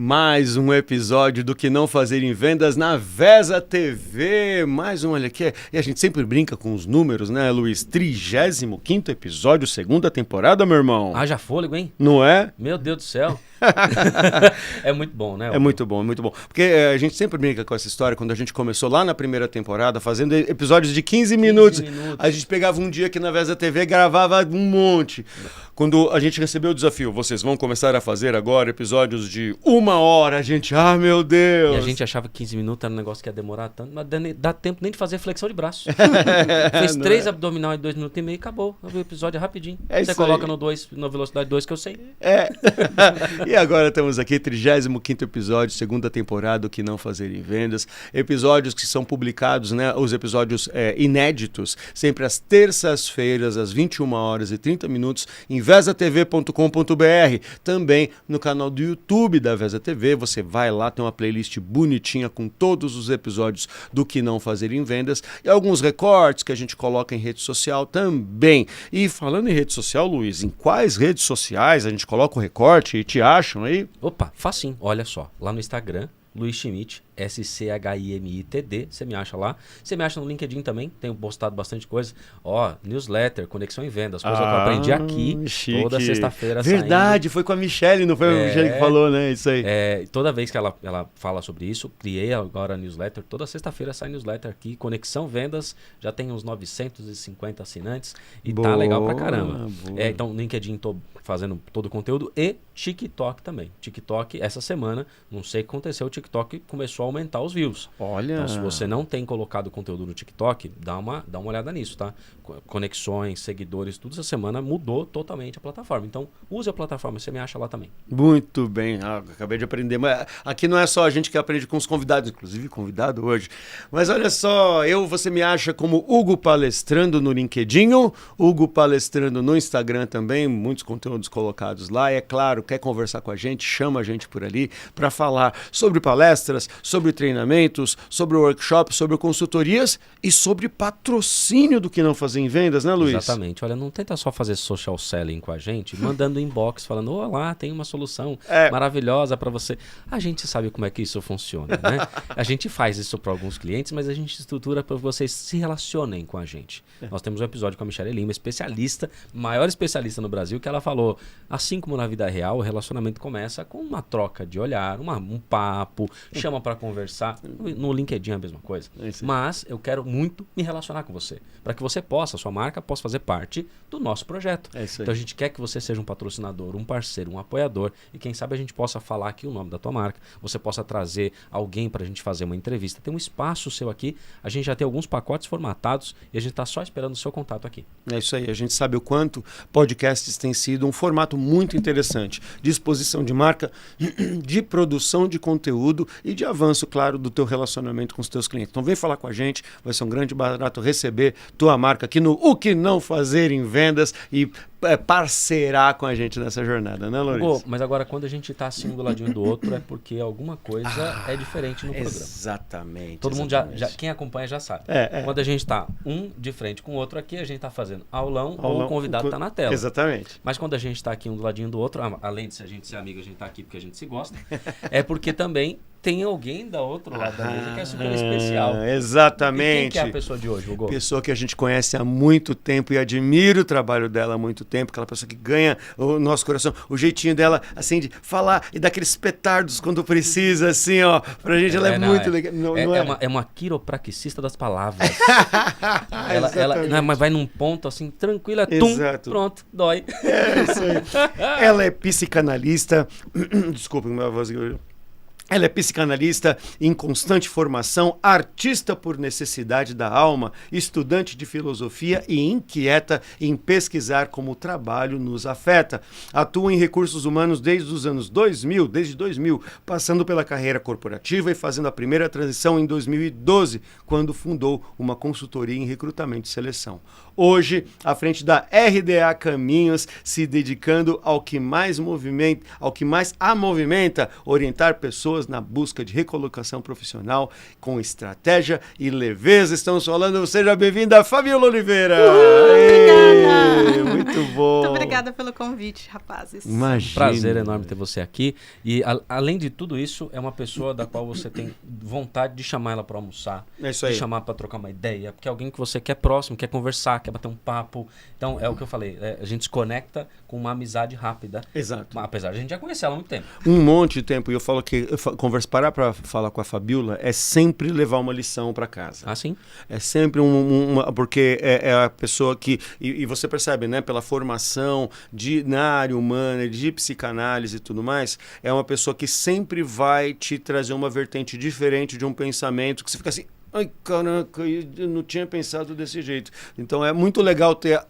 Mais um episódio do Que Não Fazer em Vendas na Vesa TV. Mais um, olha aqui. E a gente sempre brinca com os números, né, Luiz? 35º episódio, segunda temporada, meu irmão. Haja fôlego, hein? Não é? Meu Deus do céu. É muito bom, né? É muito bom, muito bom. Porque a gente sempre brinca com essa história, quando a gente começou lá na primeira temporada, fazendo episódios de 15 minutos. A gente pegava um dia aqui na Vesa TV e gravava um monte. Quando a gente recebeu o desafio, vocês vão começar a fazer agora episódios de 1 hora, a gente, meu Deus! E a gente achava que 15 minutos era um negócio que ia demorar tanto, mas dá tempo nem de fazer flexão de braço. Fez 3 abdominal em 2 minutos e meio e acabou. O episódio é rapidinho. Você coloca aí no velocidade 2 que eu sei. E agora estamos aqui, 35º episódio, segunda temporada do Que Não Fazer em Vendas. Episódios que são publicados, né? Os episódios inéditos, sempre às terças-feiras, às 21h30, em vesatv.com.br. Também no canal do YouTube da Vesa TV. Você vai lá, tem uma playlist bonitinha com todos os episódios do Que Não Fazer em Vendas. E alguns recortes que a gente coloca em rede social também. E falando em rede social, Luiz, em quais redes sociais a gente coloca o recorte e te acham aí? Opa, facinho. Olha só, lá no Instagram, Luiz Schmidt, SCHIMITD, você me acha lá. Você me acha no LinkedIn também, tenho postado bastante coisa. Newsletter, Conexão em Vendas, coisa que eu aprendi aqui, chique. Toda sexta-feira. Verdade, foi com a Michelle, não foi a Michelle que falou, né? Isso aí. Toda vez que ela fala sobre isso, criei agora a newsletter, toda sexta-feira sai newsletter aqui, Conexão Vendas, já tem uns 950 assinantes e tá legal pra caramba. Então, no LinkedIn tô fazendo todo o conteúdo e TikTok também. TikTok, essa semana, não sei o que aconteceu, o TikTok começou a aumentar os views. Olha. Então, se você não tem colocado conteúdo no TikTok, dá uma olhada nisso, tá? Conexões, seguidores, tudo essa semana mudou totalmente a plataforma. Então, use a plataforma, você me acha lá também. Muito bem. Acabei de aprender. Mas aqui não é só a gente que aprende com os convidados, inclusive convidado hoje. Mas olha só, você me acha como Hugo Palestrando no LinkedIn, Hugo Palestrando no Instagram também, muitos conteúdos colocados lá. E é claro, quer conversar com a gente, chama a gente por ali para falar sobre palestras, sobre treinamentos, sobre workshops, sobre consultorias e sobre patrocínio do Que Não Fazer em Vendas, né, Luiz? Exatamente. Olha, não tenta só fazer social selling com a gente, mandando inbox, falando, olá, tem uma solução maravilhosa para você. A gente sabe como é que isso funciona, né? A gente faz isso para alguns clientes, mas a gente estrutura para que vocês se relacionem com a gente. Nós temos um episódio com a Michelle Lima, especialista, maior especialista no Brasil, que ela falou, assim como na vida real, o relacionamento começa com uma troca de olhar, um papo, chama para conversar. No LinkedIn é a mesma coisa. Mas eu quero muito me relacionar com você, para que você possa, sua marca possa fazer parte do nosso projeto. Então a gente quer que você seja um patrocinador, um parceiro, um apoiador e quem sabe a gente possa falar aqui o nome da tua marca, você possa trazer alguém para a gente fazer uma entrevista. Tem um espaço seu aqui, a gente já tem alguns pacotes formatados e a gente está só esperando o seu contato aqui. É isso aí, a gente sabe o quanto podcasts tem sido um formato muito interessante de exposição de marca, de produção de conteúdo e de avanço, claro, do teu relacionamento com os teus clientes. Então vem falar com a gente, vai ser um grande barato receber tua marca aqui no O Que Não Fazer em Vendas e parceirar com a gente nessa jornada, né, Lourenço? Mas agora quando a gente está assim do ladinho do outro é porque alguma coisa é diferente no programa. Exatamente. Todo mundo já quem acompanha já sabe. Quando a gente está um de frente com o outro aqui, a gente está fazendo aulão ou o convidado está na tela. Exatamente. Mas quando a gente está aqui um do ladinho do outro, além de a gente ser amigo, a gente está aqui porque a gente se gosta, é porque também tem alguém da outro lado da mesa que é super especial. Exatamente. E quem que é a pessoa de hoje, Hugo? Pessoa que a gente conhece há muito tempo e admira o trabalho dela há muito tempo, aquela pessoa que ganha o nosso coração, o jeitinho dela, assim, de falar e dar aqueles petardos quando precisa, assim, ó, pra gente ela é muito legal. É uma quiropraxista das palavras. ela mas vai num ponto, assim, tranquila, pronto, dói. É isso aí. Ela é psicanalista, desculpa, minha voz... Ela é psicanalista em constante formação, artista por necessidade da alma, estudante de filosofia e inquieta em pesquisar como o trabalho nos afeta. Atua em recursos humanos desde os anos 2000, passando pela carreira corporativa e fazendo a primeira transição em 2012, quando fundou uma consultoria em recrutamento e seleção. Hoje, à frente da RDA Caminhos, se dedicando ao que mais a movimenta, orientar pessoas pessoas na busca de recolocação profissional com estratégia e leveza. Estamos falando, seja bem-vinda, Fabiola Oliveira! Obrigada! Muito bom! Muito obrigada pelo convite, rapazes. Imagina. Prazer enorme ter você aqui. E além de tudo isso, é uma pessoa da qual você tem vontade de chamar ela para almoçar, É isso aí. de chamar para trocar uma ideia, porque é alguém que você quer próximo, quer conversar, quer bater um papo. Então, é o que eu falei, a gente se conecta com uma amizade rápida. Exato. Apesar de a gente já conhecer ela há muito tempo. Um monte de tempo. E eu falo que parar para falar com a Fabiola é sempre levar uma lição para casa. Ah, sim? É sempre porque é a pessoa que... E você percebe, né? Pela formação na área humana, de psicanálise e tudo mais, é uma pessoa que sempre vai te trazer uma vertente diferente de um pensamento que você fica assim... Ai, caraca, eu não tinha pensado desse jeito. Então é muito legal ter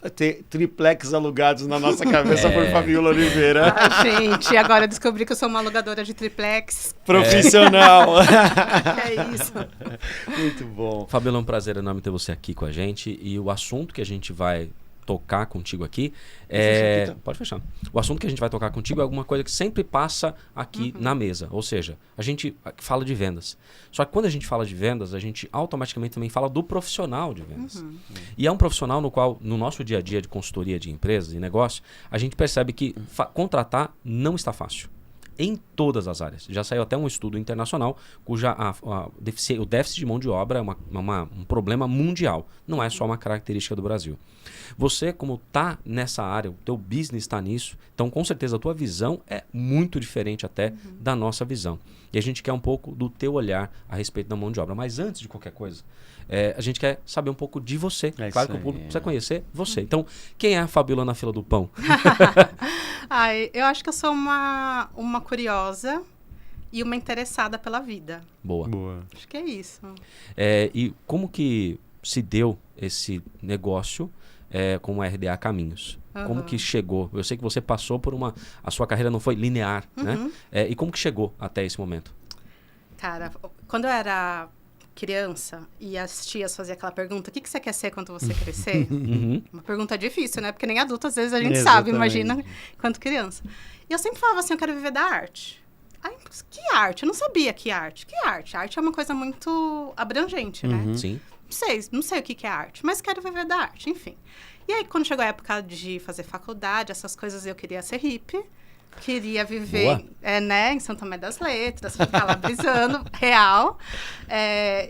triplex alugados na nossa cabeça por Fabiola Oliveira. Ai, gente, agora eu descobri que eu sou uma alugadora de triplex. Profissional. É isso. Muito bom. Fabiola, é um prazer enorme ter você aqui com a gente. E o assunto que a gente vai tocar contigo aqui pode fechar. O assunto que a gente vai tocar contigo é alguma coisa que sempre passa aqui na mesa. Ou seja, a gente fala de vendas. Só que quando a gente fala de vendas, a gente automaticamente também fala do profissional de vendas. E é um profissional no qual, no nosso dia a dia de consultoria de empresas e negócio, a gente percebe que contratar não está fácil. Em todas as áreas. Já saiu até um estudo internacional cuja o déficit de mão de obra é um problema mundial. Não é só uma característica do Brasil. Você, como está nessa área, o teu business está nisso, então com certeza a tua visão é muito diferente até da nossa visão. E a gente quer um pouco do teu olhar a respeito da mão de obra. Mas antes de qualquer coisa, a gente quer saber um pouco de você. Claro que o público precisa conhecer você. Então, quem é a Fabiola na fila do pão? Ai, eu acho que eu sou uma curiosa e uma interessada pela vida. Boa. Acho que é isso. E como que se deu esse negócio com o RDA Caminhos? Como que chegou? Eu sei que você passou por a sua carreira não foi linear, né? E como que chegou até esse momento? Cara, quando eu era criança e as tias faziam aquela pergunta, o que você quer ser quando você crescer? Uma pergunta difícil, né? Porque nem adulto, às vezes, a gente sabe, imagina, quanto criança. E eu sempre falava assim, eu quero viver da arte. Aí, que arte? Eu não sabia que arte. Que arte? A arte é uma coisa muito abrangente, né? Sim. Não sei o que é arte, mas quero viver da arte, enfim. E aí, quando chegou a época de fazer faculdade, essas coisas, eu queria ser hippie. Queria viver em São Tomé das Letras, ficar lá brisando, real.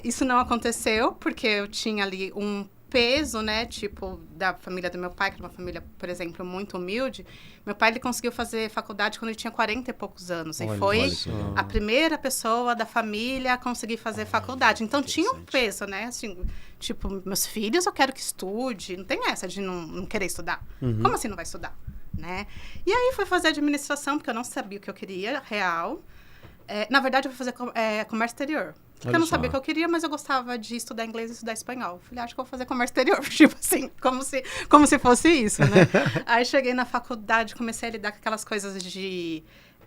Isso não aconteceu, porque eu tinha ali um peso, né, tipo, da família do meu pai, que era uma família, por exemplo, muito humilde. Meu pai, ele conseguiu fazer faculdade quando ele tinha 40 e poucos anos. E foi a primeira pessoa da família a conseguir fazer faculdade. Então, tinha um peso, né, assim, tipo, meus filhos, eu quero que estude. Não tem essa de não querer estudar. Como assim não vai estudar? Né? E aí, fui fazer administração, porque eu não sabia o que eu queria, real. Na verdade, eu fui fazer comércio exterior. Porque eu não sabia o que eu queria, mas eu gostava de estudar inglês e estudar espanhol. Falei, acho que eu vou fazer comércio exterior. Tipo assim, como se fosse isso, né? Aí, cheguei na faculdade, comecei a lidar com aquelas coisas de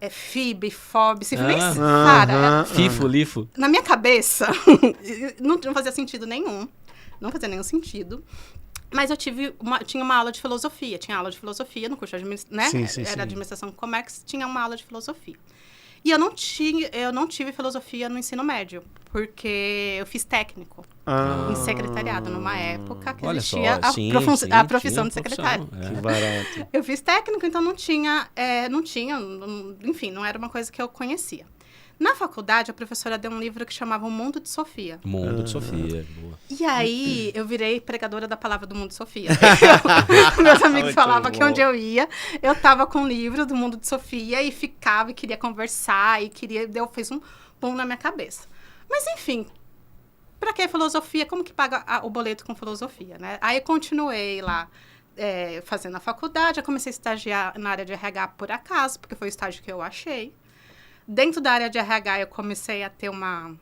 FIB, FOB, cara. FIFO, LIFO. Na minha cabeça, não fazia sentido nenhum. Não fazia nenhum sentido. Mas eu tinha uma aula de filosofia. Tinha aula de filosofia no curso de administração, né? Era administração com comércio, tinha uma aula de filosofia. E eu não tive filosofia no ensino médio, porque eu fiz técnico em secretariado, numa época que existia a profissão de secretário. Que barato. Eu fiz técnico, então enfim, não era uma coisa que eu conhecia. Na faculdade, a professora deu um livro que chamava O Mundo de Sofia. Mundo de Sofia, boa. E aí, eu virei pregadora da palavra do Mundo de Sofia. Meus amigos falavam que onde eu ia, eu tava com o livro do Mundo de Sofia e ficava e queria conversar fez um boom na minha cabeça. Mas, enfim, pra que filosofia? Como que paga o boleto com filosofia, né? Aí, eu continuei lá fazendo a faculdade, eu comecei a estagiar na área de RH por acaso, porque foi o estágio que eu achei. Dentro da área de RH, eu comecei a ter uma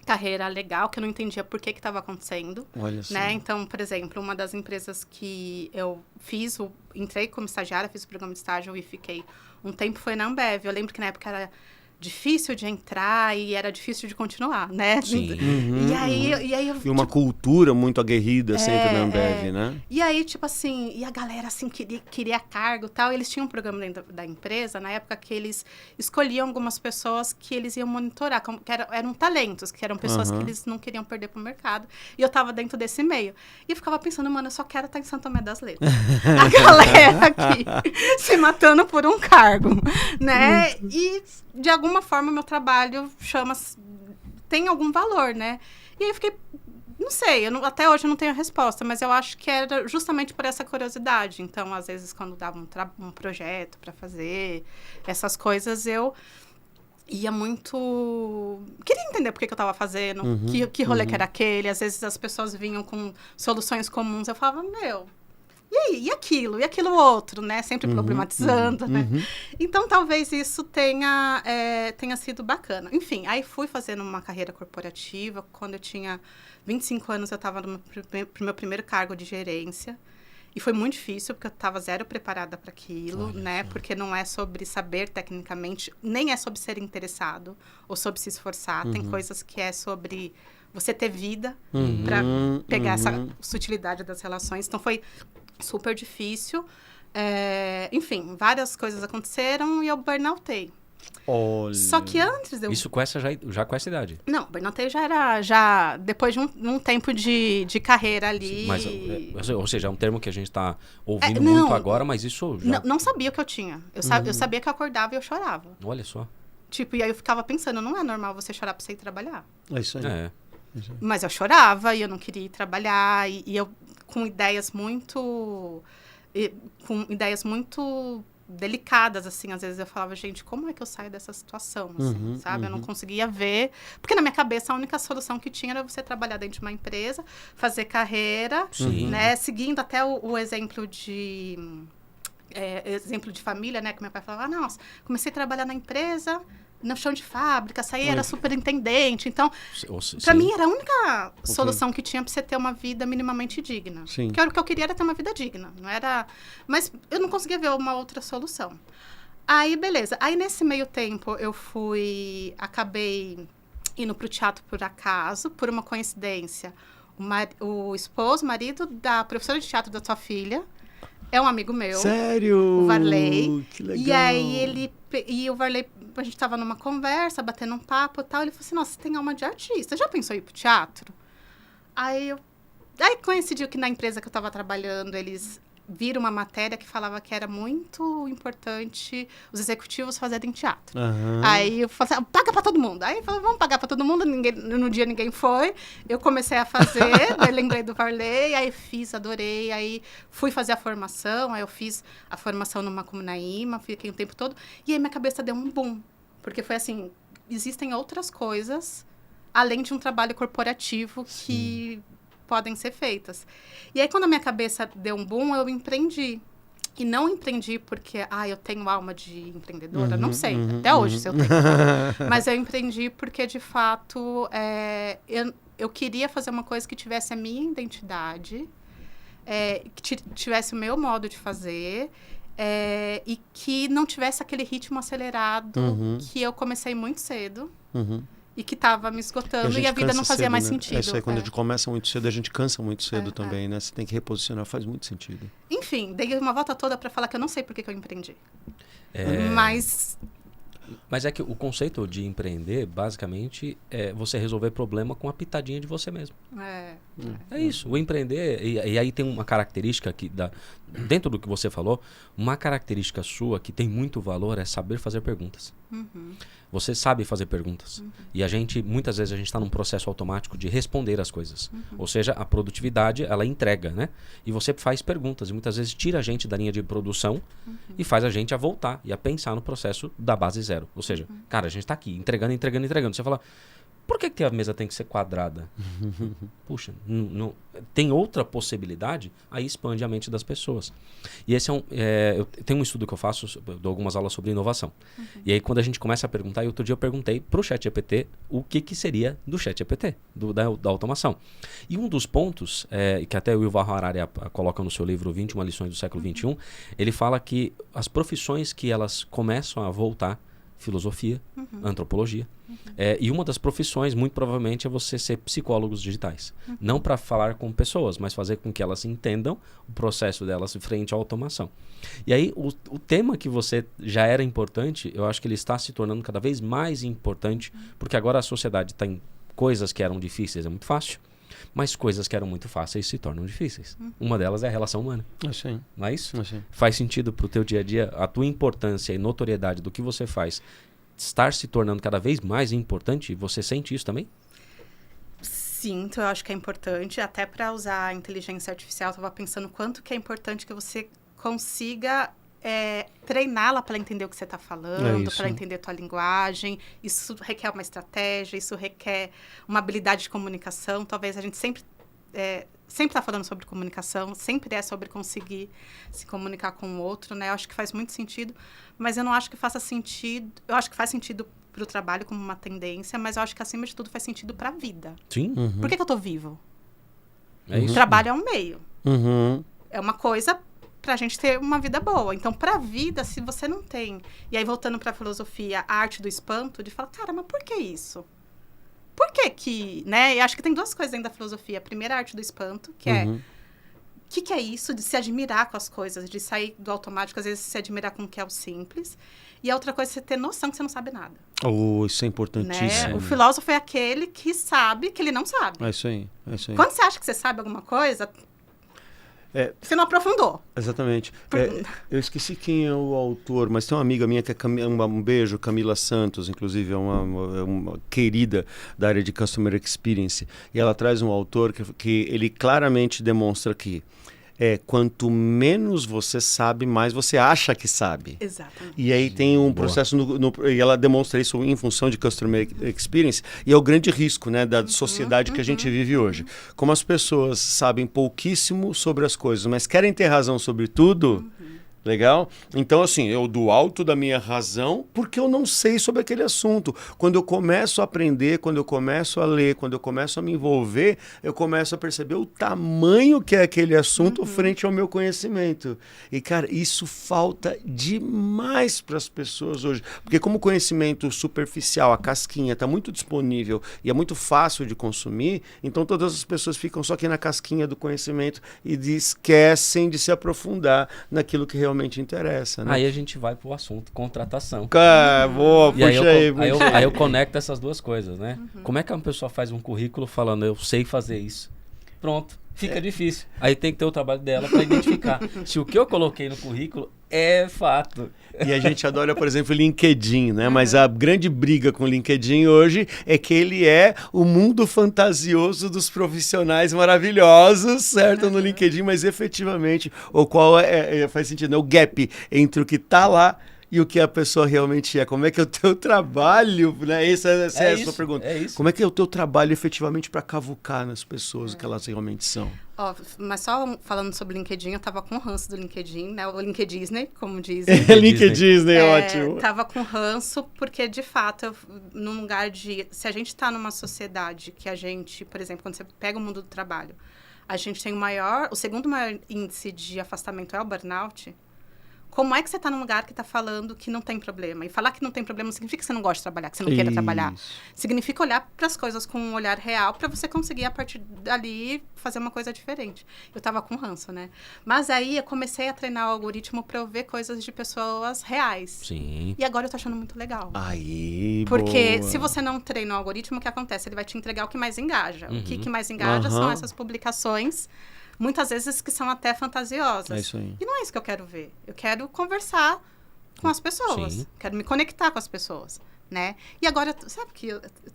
carreira legal, que eu não entendia por que estava acontecendo. Olha só. Né? Então, por exemplo, uma das empresas que eu entrei como estagiária, fiz o programa de estágio e fiquei um tempo, foi na Ambev. Eu lembro que na época era difícil de entrar e era difícil de continuar, né? Sim. E aí eu, E uma cultura muito aguerrida sempre na Ambev, né? E aí, tipo assim, e a galera, assim, queria cargo e tal. Eles tinham um programa dentro da empresa, na época que eles escolhiam algumas pessoas que eles iam monitorar, que eram talentos, que eram pessoas que eles não queriam perder pro mercado. E eu tava dentro desse meio. E eu ficava pensando, mano, eu só quero estar em São Tomé das Letras. A galera aqui se matando por um cargo, né? E, de alguma forma, meu trabalho tem algum valor, né? E aí eu fiquei, não sei, até hoje eu não tenho a resposta, mas eu acho que era justamente por essa curiosidade. Então, às vezes, quando dava um projeto para fazer essas coisas, eu ia muito... Queria entender por que eu estava fazendo, que rolê que era aquele. Às vezes, as pessoas vinham com soluções comuns. Eu falava, meu... E aí, e aquilo outro, né? Sempre problematizando, né? Então, talvez isso tenha sido bacana. Enfim, aí fui fazendo uma carreira corporativa. Quando eu tinha 25 anos, eu estava no meu primeiro cargo de gerência. E foi muito difícil, porque eu estava zero preparada para aquilo, né? Porque não é sobre saber tecnicamente, nem é sobre ser interessado ou sobre se esforçar. Tem coisas que é sobre você ter vida para pegar essa sutilidade das relações. Então, foi super difícil. Enfim, várias coisas aconteceram e eu burnoutei. Olha. Só que antes eu... Isso já com essa idade? Não, burnoutei já depois de um tempo de carreira ali. Sim, mas, ou seja, é um termo que a gente está ouvindo muito agora, mas isso já... Não sabia o que eu tinha. Eu sabia que eu acordava e eu chorava. Olha só. Tipo, e aí eu ficava pensando, não é normal você chorar pra você ir trabalhar. É isso aí. Mas eu chorava e eu não queria ir trabalhar. E eu com ideias muito delicadas, assim. Às vezes eu falava, gente, como é que eu saio dessa situação, assim, sabe? Eu não conseguia ver. Porque na minha cabeça, a única solução que tinha era você trabalhar dentro de uma empresa, fazer carreira, né? Seguindo até o exemplo de... exemplo de família, né? Que meu pai falava, nossa, comecei a trabalhar na empresa... no chão de fábrica, saía, era superintendente. Então, para mim, era a única solução que tinha para você ter uma vida minimamente digna. Sim. Porque o que eu queria era ter uma vida digna. Não era... Mas eu não conseguia ver uma outra solução. Aí, beleza. Aí, nesse meio tempo, acabei indo pro teatro por acaso, por uma coincidência. O marido da professora de teatro da sua filha, é um amigo meu. Sério? O Varley. Que legal. E aí, o Varley, a gente tava numa conversa, batendo um papo e tal. Ele falou assim, nossa, você tem alma de artista. Já pensou em ir pro teatro? Aí coincidiu que na empresa que eu tava trabalhando, eles viram uma matéria que falava que era muito importante os executivos fazerem teatro. Aí eu falei assim, paga pra todo mundo. Aí eu falei, vamos pagar pra todo mundo. No dia ninguém foi. Eu comecei a fazer, daí lembrei do Varley, aí fiz, adorei. Aí fui fazer a formação, aí eu fiz a formação numa Comunaíma, fiquei o tempo todo. E aí minha cabeça deu um boom. Porque foi assim, existem outras coisas, além de um trabalho corporativo que... podem ser feitas. E aí, quando a minha cabeça deu um boom, eu empreendi. E não empreendi porque, eu tenho alma de empreendedora. Não sei, até hoje se eu tenho. Mas eu empreendi porque, de fato, eu queria fazer uma coisa que tivesse a minha identidade, que tivesse o meu modo de fazer, e que não tivesse aquele ritmo acelerado que eu comecei muito cedo. E que estava me esgotando e a vida não fazia mais sentido. Isso aí, quando a gente começa muito cedo, a gente cansa muito cedo também, né? Você tem que reposicionar, faz muito sentido. Enfim, dei uma volta toda para falar que eu não sei por que eu empreendi. Mas é que o conceito de empreender, basicamente, é você resolver problema com a pitadinha de você mesmo. É isso. O empreender, e aí tem uma característica que dentro do que você falou, uma característica sua que tem muito valor é saber fazer perguntas. Você sabe fazer perguntas. E muitas vezes a gente está num processo automático de responder as coisas. Ou seja, a produtividade, ela entrega, né? E você faz perguntas. E muitas vezes tira a gente da linha de produção e faz a gente a voltar e a pensar no processo da base zero. Ou seja, cara, a gente está aqui entregando. Você fala, por que a mesa tem que ser quadrada? Puxa, tem outra possibilidade? Aí expande a mente das pessoas. E esse tem um estudo que eu faço, eu dou algumas aulas sobre inovação. E aí quando a gente começa a perguntar, e outro dia eu perguntei para o ChatGPT o que seria do ChatGPT, da automação. E um dos pontos, que até o Yuval Harari coloca no seu livro 21 lições do século XXI, ele fala que as profissões que elas começam a voltar filosofia, antropologia. E uma das profissões, muito provavelmente, é você ser psicólogos digitais. Não para falar com pessoas, mas fazer com que elas entendam o processo delas frente à automação. E aí, o tema que você já era importante, eu acho que ele está se tornando cada vez mais importante, porque agora a sociedade está em coisas que eram difíceis, é muito fácil, mas coisas que eram muito fáceis se tornam difíceis. Uma delas é a relação humana. Sim. Não é isso? Sim. Faz sentido para o teu dia a dia, a tua importância e notoriedade do que você faz estar se tornando cada vez mais importante? Você sente isso também? Sinto, eu acho que é importante. Até para usar a inteligência artificial, eu estava pensando quanto que é importante que você consiga treiná-la para entender o que você está falando, para entender a tua linguagem. Isso requer uma estratégia, isso requer uma habilidade de comunicação. Talvez a gente sempre está falando sobre comunicação, sempre é sobre conseguir se comunicar com o outro, né? Eu acho que faz muito sentido, mas eu não acho que faça sentido. Eu acho que faz sentido para o trabalho como uma tendência, mas eu acho que, acima de tudo, faz sentido para a vida. Sim. Por que eu estou vivo? É isso. O trabalho é um meio. É uma coisa para a gente ter uma vida boa. Então, para a vida, se você não tem... E aí, voltando para a filosofia, a arte do espanto, de falar, cara, mas por que isso? Por que, né? Eu acho que tem duas coisas dentro da filosofia. A primeira, a arte do espanto, que é... O que é isso de se admirar com as coisas, de sair do automático, às vezes se admirar com o que é o simples. E a outra coisa é você ter noção que você não sabe nada. Isso é importantíssimo. Né? O filósofo é aquele que sabe que ele não sabe. É isso aí. Quando você acha que você sabe alguma coisa... Você não aprofundou. Exatamente. Eu esqueci quem é o autor, mas tem uma amiga minha que é um beijo, Camila Santos, inclusive é uma querida da área de Customer Experience. E ela traz um autor que ele claramente demonstra que quanto menos você sabe, mais você acha que sabe. Exatamente. E aí tem um processo, e ela demonstra isso em função de Customer Experience, e é o grande risco, né, da sociedade que a gente vive hoje. Como as pessoas sabem pouquíssimo sobre as coisas, mas querem ter razão sobre tudo... Legal? Então, assim, eu do alto da minha razão, porque eu não sei sobre aquele assunto. Quando eu começo a aprender, quando eu começo a ler, quando eu começo a me envolver, eu começo a perceber o tamanho que é aquele assunto frente ao meu conhecimento. E, cara, isso falta demais para as pessoas hoje. Porque como o conhecimento superficial, a casquinha, está muito disponível e é muito fácil de consumir, então todas as pessoas ficam só aqui na casquinha do conhecimento e esquecem de se aprofundar naquilo que realmente interessa, né? Aí a gente vai pro assunto contratação. Boa, puxa aí eu conecto essas duas coisas, né? Como é que uma pessoa faz um currículo falando, eu sei fazer isso? Pronto, fica difícil. Aí tem que ter o trabalho dela para identificar se o que eu coloquei no currículo é fato. E a gente adora, por exemplo, o LinkedIn, né? Mas a grande briga com o LinkedIn hoje é que ele é o mundo fantasioso dos profissionais maravilhosos, certo? No LinkedIn, mas efetivamente, o qual faz sentido, né? O gap entre o que está lá e o que a pessoa realmente é. Como é que é o teu trabalho, né? Essa é a sua pergunta. Como é que é o teu trabalho efetivamente para cavucar nas pessoas o que elas realmente são? Mas só falando sobre o LinkedIn, eu tava com ranço do LinkedIn, né? O LinkedIn Disney, como dizem. LinkedIn, ótimo. Tava com ranço porque, de fato, num lugar de... Se a gente tá numa sociedade que a gente, por exemplo, quando você pega o mundo do trabalho, a gente tem o segundo maior índice de afastamento é o burnout. Como é que você está num lugar que está falando que não tem problema? E falar que não tem problema não significa que você não gosta de trabalhar, que você não queira trabalhar. Significa olhar para as coisas com um olhar real para você conseguir, a partir dali, fazer uma coisa diferente. Eu estava com ranço, né? Mas aí eu comecei a treinar o algoritmo para eu ver coisas de pessoas reais. Sim. E agora eu tô achando muito legal. Porque se você não treina o algoritmo, o que acontece? Ele vai te entregar o que mais engaja. O que mais engaja são essas publicações, muitas vezes que são até fantasiosas. É isso aí. E não é isso que eu quero ver. Eu quero conversar com as pessoas. Sim. Quero me conectar com as pessoas, né? E agora, sabe que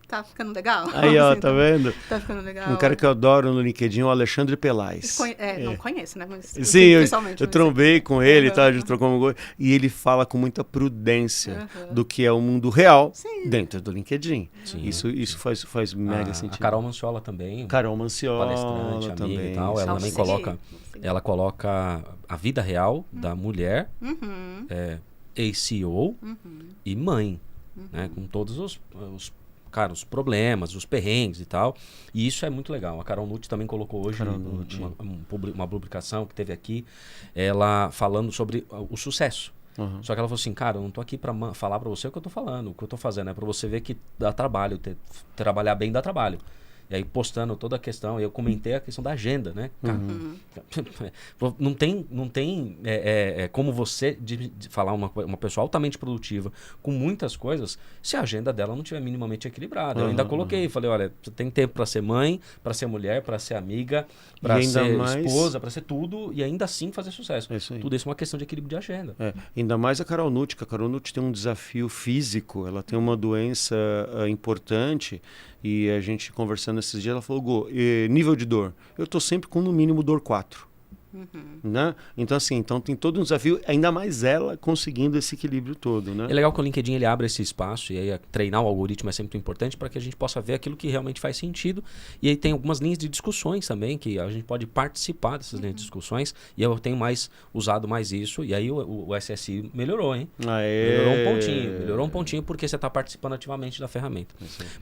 tá ficando legal? Aí, ó, tá vendo? Tá ficando legal. Um cara que eu adoro no LinkedIn é o Alexandre Pelais. Não conheço, né? Mas, sim, eu trombei com ele, tá? A gente trocou uma coisa. E ele fala com muita prudência do que é o mundo real dentro do LinkedIn. Sim. Isso faz mega sentido. A Carol Manciola também. Carol Manciola palestrante, também. Amiga e tal. Ela também coloca a vida real da mulher, ex-CEO e mãe. Né, com todos os problemas, os perrengues e tal. E isso é muito legal. A Carol Nutt também colocou hoje uma publicação que teve aqui, ela falando sobre o sucesso. Só que ela falou assim, cara, eu não tô aqui pra falar pra você o que eu tô falando, o que eu tô fazendo. É pra você ver que dá trabalho, trabalhar bem dá trabalho. E aí postando toda a questão, eu comentei a questão da agenda, né? Não tem como você de falar uma pessoa altamente produtiva com muitas coisas se a agenda dela não estiver minimamente equilibrada. Eu ainda coloquei, falei, olha, você tem tempo para ser mãe, para ser mulher, para ser amiga, para ser esposa, para ser tudo e ainda assim fazer sucesso. Tudo isso é uma questão de equilíbrio de agenda. Ainda mais a Carol Nutt, que a Carol Nutt tem um desafio físico, ela tem uma doença importante. E a gente conversando esses dias, ela falou, Gô, nível de dor, eu estou sempre com no mínimo dor 4. Né? Então assim, então tem todo um desafio, ainda mais ela conseguindo esse equilíbrio todo, né? É legal que o LinkedIn ele abre esse espaço e aí treinar o algoritmo é sempre importante para que a gente possa ver aquilo que realmente faz sentido. E aí tem algumas linhas de discussões também que a gente pode participar dessas linhas de discussões e eu tenho usado mais isso e aí o SSI melhorou, hein? Melhorou um pontinho porque você está participando ativamente da ferramenta.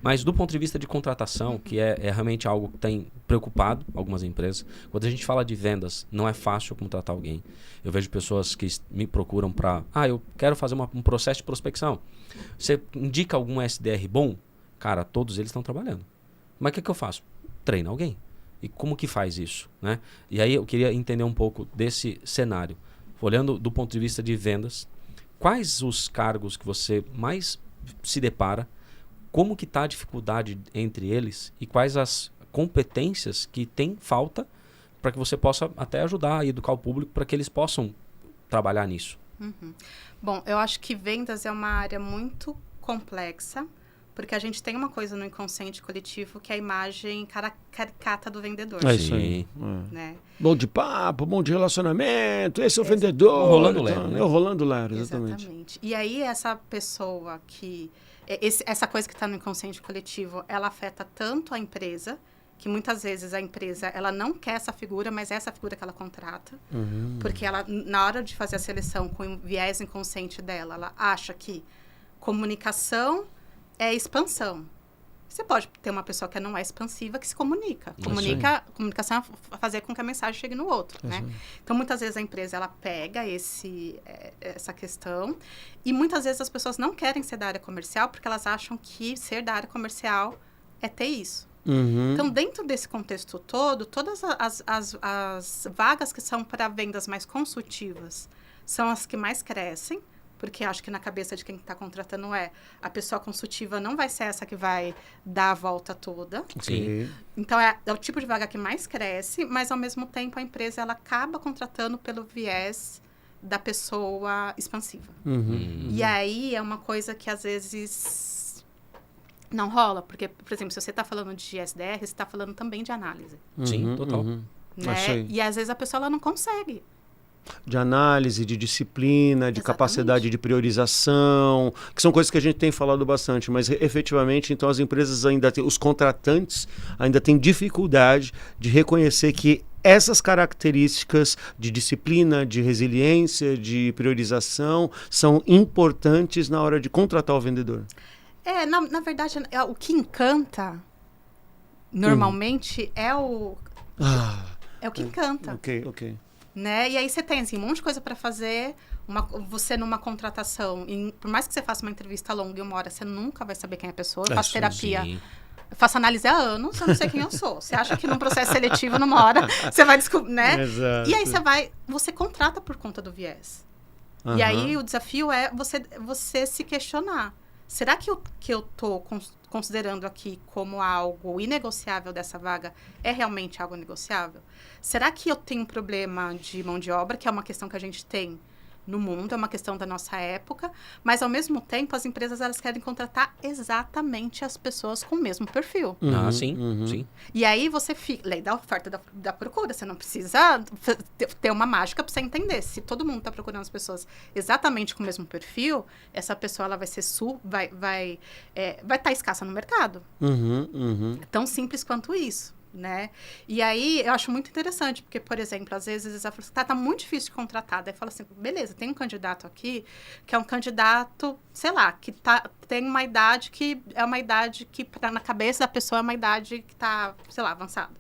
Mas do ponto de vista de contratação, que é realmente algo que tem preocupado algumas empresas, quando a gente fala de vendas, não é fácil contratar alguém. Eu vejo pessoas que me procuram para... eu quero fazer um processo de prospecção. Você indica algum SDR bom? Cara, todos eles estão trabalhando. Mas o que eu faço? Treina alguém. E como que faz isso? Né? E aí eu queria entender um pouco desse cenário. Olhando do ponto de vista de vendas, quais os cargos que você mais se depara? Como que está a dificuldade entre eles? E quais as competências que tem falta para que você possa até ajudar a educar o público para que eles possam trabalhar nisso? Bom, eu acho que vendas é uma área muito complexa, porque a gente tem uma coisa no inconsciente coletivo que é a imagem caricata do vendedor. É isso aí. Né? Bom de papo, bom de relacionamento, esse é o vendedor. Rolando lero, né? Rolando lero, exatamente. Exatamente. E aí essa pessoa que... essa coisa que está no inconsciente coletivo, ela afeta tanto a empresa, que muitas vezes a empresa ela não quer essa figura, mas é essa figura que ela contrata. Porque ela, na hora de fazer a seleção com o viés inconsciente dela, ela acha que comunicação é expansão. Você pode ter uma pessoa que não é expansiva, que se comunica. Comunicação é fazer com que a mensagem chegue no outro, né? Então, muitas vezes a empresa ela pega essa questão e muitas vezes as pessoas não querem ser da área comercial porque elas acham que ser da área comercial é ter isso. Então, dentro desse contexto todo, todas as vagas que são para vendas mais consultivas são as que mais crescem, porque acho que na cabeça de quem está contratando a pessoa consultiva não vai ser essa que vai dar a volta toda. Sim. Então, é o tipo de vaga que mais cresce, mas, ao mesmo tempo, a empresa ela acaba contratando pelo viés da pessoa expansiva. E aí, é uma coisa que, às vezes... não rola, porque, por exemplo, se você está falando de SDR, você está falando também de análise. Sim, total. Né? E às vezes a pessoa ela não consegue. De análise, de disciplina, de capacidade de priorização, que são coisas que a gente tem falado bastante, mas efetivamente, então as empresas ainda têm, os contratantes ainda têm dificuldade de reconhecer que essas características de disciplina, de resiliência, de priorização são importantes na hora de contratar o vendedor. Na verdade, o que encanta, normalmente, é o que encanta. Ok. Né? E aí você tem assim, um monte de coisa para fazer, você numa contratação, por mais que você faça uma entrevista longa e 1 hora, você nunca vai saber quem é a pessoa. Eu faço terapia, eu faço análise há anos, eu não sei quem eu sou. Você acha que num processo seletivo, numa hora, você vai descobrir, né? Exato. E aí você contrata por conta do viés. E aí o desafio é você se questionar. Será que o que eu estou considerando aqui como algo inegociável dessa vaga é realmente algo negociável? Será que eu tenho um problema de mão de obra, que é uma questão que a gente tem no mundo, é uma questão da nossa época, mas ao mesmo tempo as empresas elas querem contratar exatamente as pessoas com o mesmo perfil. Sim. E aí você fica, lei da oferta da procura, você não precisa ter uma mágica para você entender. Se todo mundo está procurando as pessoas exatamente com o mesmo perfil, essa pessoa ela vai ser vai estar escassa no mercado. Tão simples quanto isso. né? E aí, eu acho muito interessante, porque, por exemplo, às vezes ela fala assim, tá muito difícil de contratar. Daí fala assim, beleza, tem um candidato aqui, que é um candidato, sei lá, que tem uma idade que é uma idade que, na cabeça da pessoa, é uma idade que tá, sei lá, avançada.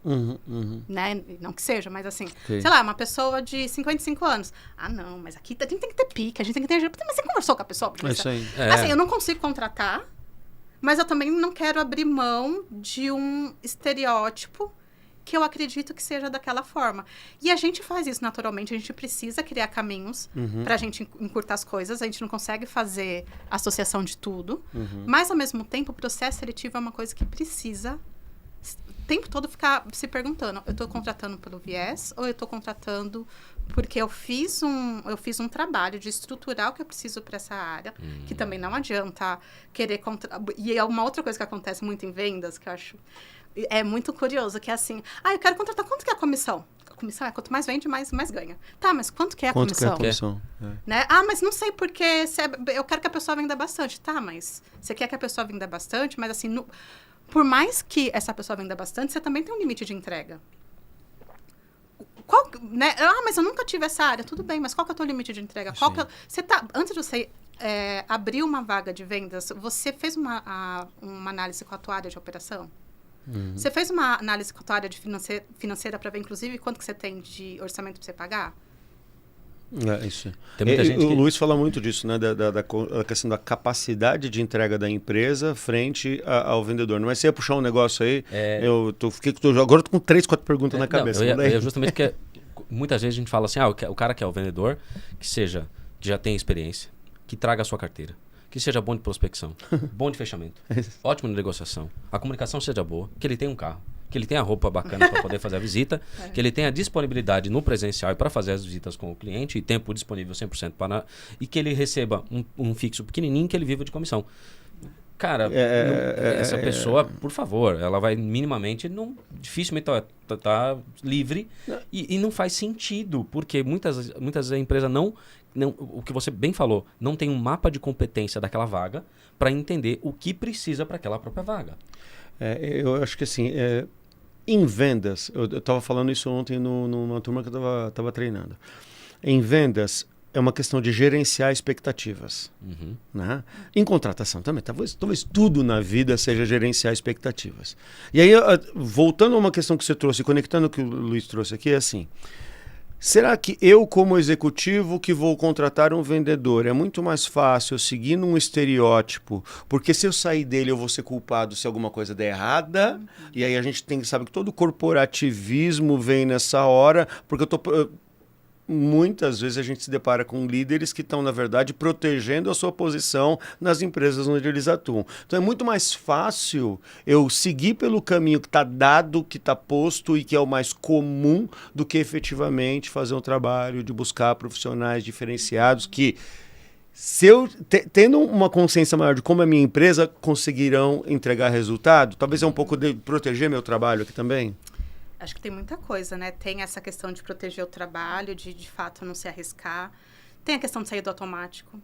Né? Não que seja, mas assim, sei lá, uma pessoa de 55 anos. Ah, não, mas aqui a gente tem que ter pique, a gente tem que ter... Mas você conversou com a pessoa? É isso aí. Assim, eu não consigo contratar, mas eu também não quero abrir mão de um estereótipo que eu acredito que seja daquela forma. E a gente faz isso naturalmente, a gente precisa criar caminhos para a gente encurtar as coisas, a gente não consegue fazer associação de tudo, mas, ao mesmo tempo, o processo seletivo é uma coisa que precisa o tempo todo ficar se perguntando, eu estou contratando pelo viés ou eu estou contratando porque eu fiz um trabalho de estruturar o que eu preciso para essa área, que também não adianta querer... E é uma outra coisa que acontece muito em vendas, que eu acho é muito curioso, que é assim, eu quero contratar, quanto que é a comissão? A comissão é quanto mais vende, mais ganha. Tá, mas quanto que é a comissão? Quanto que é a comissão? Né? Mas não sei porque eu quero que a pessoa venda bastante. Tá, mas você quer que a pessoa venda bastante, mas assim, por mais que essa pessoa venda bastante, você também tem um limite de entrega. Né? Mas eu nunca tive essa área. Tudo bem, mas qual que é o teu limite de entrega? Antes de você abrir uma vaga de vendas, você fez uma análise com a tua área de operação? Você fez uma análise com a tua área de financeira para ver, inclusive, quanto que você tem de orçamento para você pagar? Isso. O Luiz fala muito disso, né? Da questão da capacidade de entrega da empresa frente ao vendedor. Mas você ia puxar um negócio aí, agora eu tô com 3, 4 perguntas na cabeça. Justamente porque muitas vezes a gente fala assim, o cara que é o vendedor, que já tem experiência, que traga a sua carteira, que seja bom de prospecção, bom de fechamento, ótimo de negociação, a comunicação seja boa, que ele tenha um carro, que ele tenha roupa bacana para poder fazer a visita, que ele tenha disponibilidade no presencial para fazer as visitas com o cliente e tempo disponível 100% e que ele receba um fixo pequenininho que ele viva de comissão. Cara, essa pessoa, por favor, ela vai minimamente, dificilmente tá livre e não faz sentido, porque muitas empresas não, o que você bem falou, não tem um mapa de competência daquela vaga para entender o que precisa para aquela própria vaga. Eu acho que assim, em vendas, eu estava falando isso ontem numa turma que eu estava treinando. Em vendas, é uma questão de gerenciar expectativas. Né? Em contratação também, talvez tudo na vida seja gerenciar expectativas. E aí, voltando a uma questão que você trouxe, conectando o que o Luiz trouxe aqui, é assim... Será que eu, como executivo que vou contratar um vendedor, é muito mais fácil eu seguir num estereótipo? Porque se eu sair dele, eu vou ser culpado se alguma coisa der errada. E aí a gente sabe que todo corporativismo vem nessa hora, porque muitas vezes a gente se depara com líderes que estão, na verdade, protegendo a sua posição nas empresas onde eles atuam. Então é muito mais fácil eu seguir pelo caminho que está dado, que está posto e que é o mais comum, do que efetivamente fazer um trabalho de buscar profissionais diferenciados que, se eu tendo uma consciência maior de como é a minha empresa, conseguirão entregar resultado. Talvez é um pouco de proteger meu trabalho aqui também. Acho que tem muita coisa, né? Tem essa questão de proteger o trabalho, de fato não se arriscar. Tem a questão de sair do automático,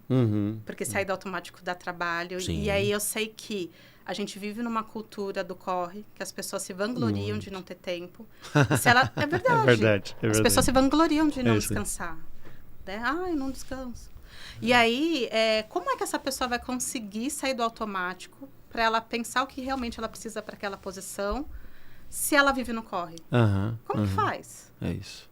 porque sair do automático dá trabalho. Sim. E aí eu sei que a gente vive numa cultura do corre, que as pessoas se vangloriam de não ter tempo. É verdade. É verdade. As pessoas se vangloriam de não descansar. Né? Eu não descanso. E aí, como é que essa pessoa vai conseguir sair do automático para ela pensar o que realmente ela precisa para aquela posição, se ela vive no corre? Como que faz? É isso.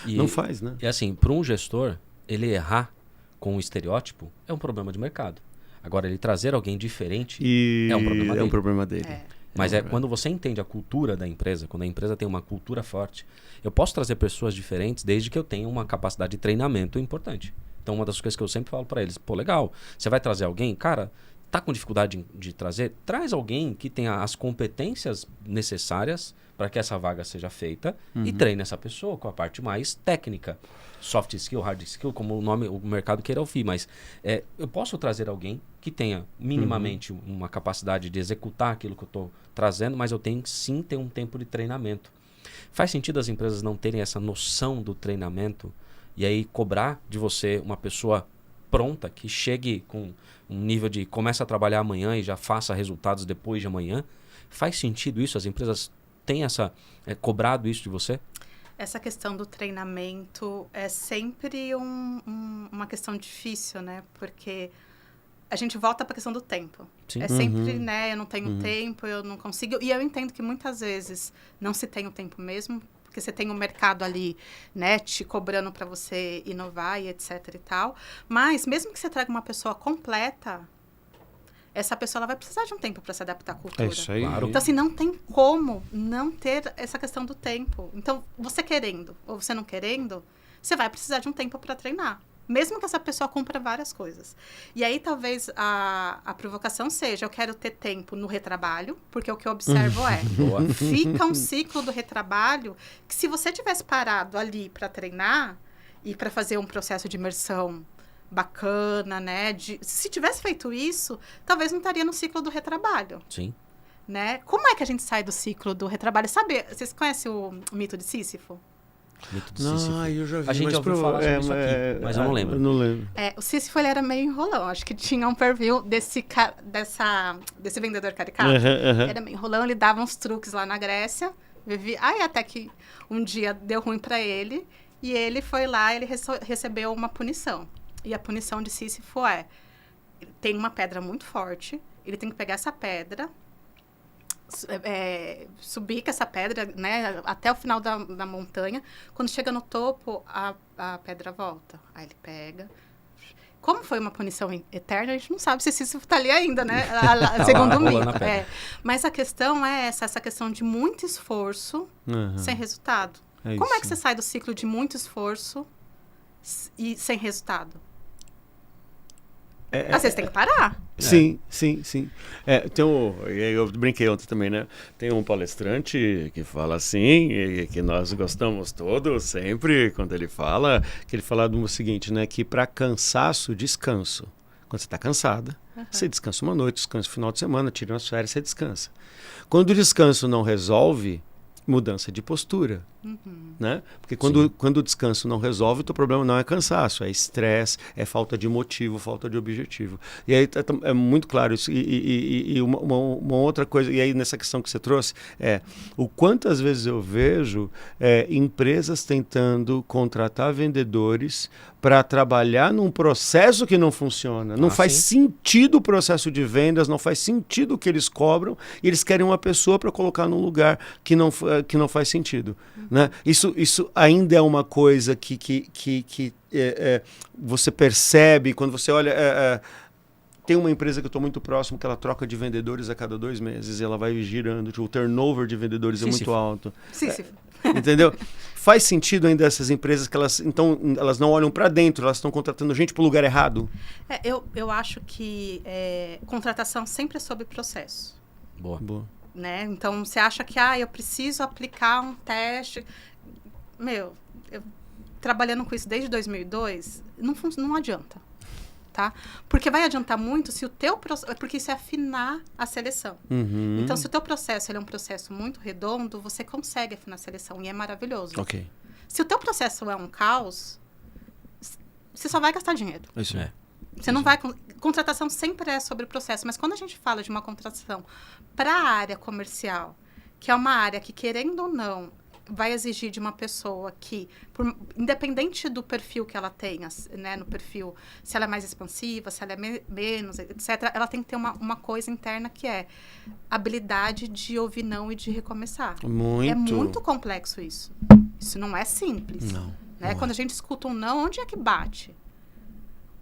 Não faz, né? E assim, para um gestor, ele errar com um estereótipo é um problema de mercado. Agora, ele trazer alguém diferente é um problema dele. É um problema dele. Mas quando você entende a cultura da empresa, quando a empresa tem uma cultura forte, eu posso trazer pessoas diferentes desde que eu tenha uma capacidade de treinamento importante. Então, uma das coisas que eu sempre falo para eles, legal, você vai trazer alguém, cara... Tá com dificuldade de trazer? Traz alguém que tenha as competências necessárias para que essa vaga seja feita e treine essa pessoa com a parte mais técnica. Soft skill, hard skill, como o mercado queira ouvir. Mas eu posso trazer alguém que tenha minimamente uma capacidade de executar aquilo que eu estou trazendo, mas eu tenho que sim ter um tempo de treinamento. Faz sentido as empresas não terem essa noção do treinamento e aí cobrar de você uma pessoa pronta, que chegue com um nível de começa a trabalhar amanhã e já faça resultados depois de amanhã? Faz sentido isso? As empresas tem cobrado isso de você? Essa questão do treinamento é sempre uma questão difícil, né? Porque a gente volta para a questão do tempo. Sim. É sempre, né? Eu não tenho tempo, eu não consigo. E eu entendo que muitas vezes não se tem o tempo mesmo, porque você tem um mercado ali, né? Te cobrando para você inovar e etc e tal. Mas mesmo que você traga uma pessoa completa, essa pessoa ela vai precisar de um tempo para se adaptar à cultura. É isso aí. Claro. Então, assim, não tem como não ter essa questão do tempo. Então, você querendo ou você não querendo, você vai precisar de um tempo para treinar. Mesmo que essa pessoa cumpra várias coisas. E aí, talvez, a provocação seja, eu quero ter tempo no retrabalho, porque o que eu observo fica um ciclo do retrabalho, que se você tivesse parado ali para treinar e para fazer um processo de imersão bacana, né? Se tivesse feito isso, talvez não estaria no ciclo do retrabalho. Sim. Né? Como é que a gente sai do ciclo do retrabalho? Sabe, vocês conhecem o mito de Sísifo? Mito de Sísifo. Não, eu já vi. A gente já ouviu falar sobre isso aqui, mas eu não lembro. Eu não lembro. O Sísifo ele era meio enrolão. Acho que tinha um perfil desse vendedor caricato. Era meio enrolão, ele dava uns truques lá na Grécia. Aí até que um dia deu ruim para ele e ele foi lá, ele recebeu uma punição. E a punição de Sísifo tem uma pedra muito forte, ele tem que pegar essa pedra, subir com essa pedra, né, até o final da montanha. Quando chega no topo, a pedra volta. Aí ele pega. Como foi uma punição eterna, a gente não sabe se Sísifo está ali ainda, né? Segundo o mito. Mas a questão é essa questão de muito esforço sem resultado. Como é que você sai do ciclo de muito esforço e sem resultado? Às vezes tem que parar. Sim. Eu brinquei ontem também, né? Tem um palestrante que fala assim, e que nós gostamos todos sempre, quando ele fala, que ele fala do seguinte, né? Que para cansaço, descanso. Quando você está cansada, você descansa uma noite, descansa no final de semana, tira umas férias, você descansa. Quando o descanso não resolve, mudança de postura. Né? Porque quando o descanso não resolve, o teu problema não é cansaço, é estresse, é falta de motivo, falta de objetivo. E aí é muito claro isso. E uma outra coisa, e aí nessa questão que você trouxe, o quantas vezes eu vejo empresas tentando contratar vendedores para trabalhar num processo que não funciona. Não faz sentido o processo de vendas, não faz sentido o que eles cobram, e eles querem uma pessoa para colocar num lugar que não faz sentido. Né? Isso ainda é uma coisa que você percebe quando você olha... Tem uma empresa que eu estou muito próximo que ela troca de vendedores a cada 2 meses e ela vai girando. O turnover de vendedores é muito alto. Entendeu? Faz sentido ainda essas empresas que elas não olham para dentro, elas estão contratando gente para o lugar errado? Eu acho que contratação sempre é sobre processo. Boa. Né? Então, você acha que eu preciso aplicar um teste... eu trabalhando com isso desde 2002, não adianta. Tá? Porque vai adiantar muito se o teu processo... Porque isso é afinar a seleção. Então, se o teu processo ele é um processo muito redondo, você consegue afinar a seleção e é maravilhoso. Okay. Se o teu processo é um caos, você só vai gastar dinheiro. Isso é. Você não vai... Contratação sempre é sobre o processo, mas quando a gente fala de uma contratação para a área comercial, que é uma área que, querendo ou não, vai exigir de uma pessoa que, independente do perfil que ela tenha, né, no perfil, se ela é mais expansiva, se ela é menos, etc., ela tem que ter uma coisa interna que é habilidade de ouvir não e de recomeçar. É muito complexo isso. Isso não é simples. Não. Né? Quando a gente escuta um não, onde é que bate?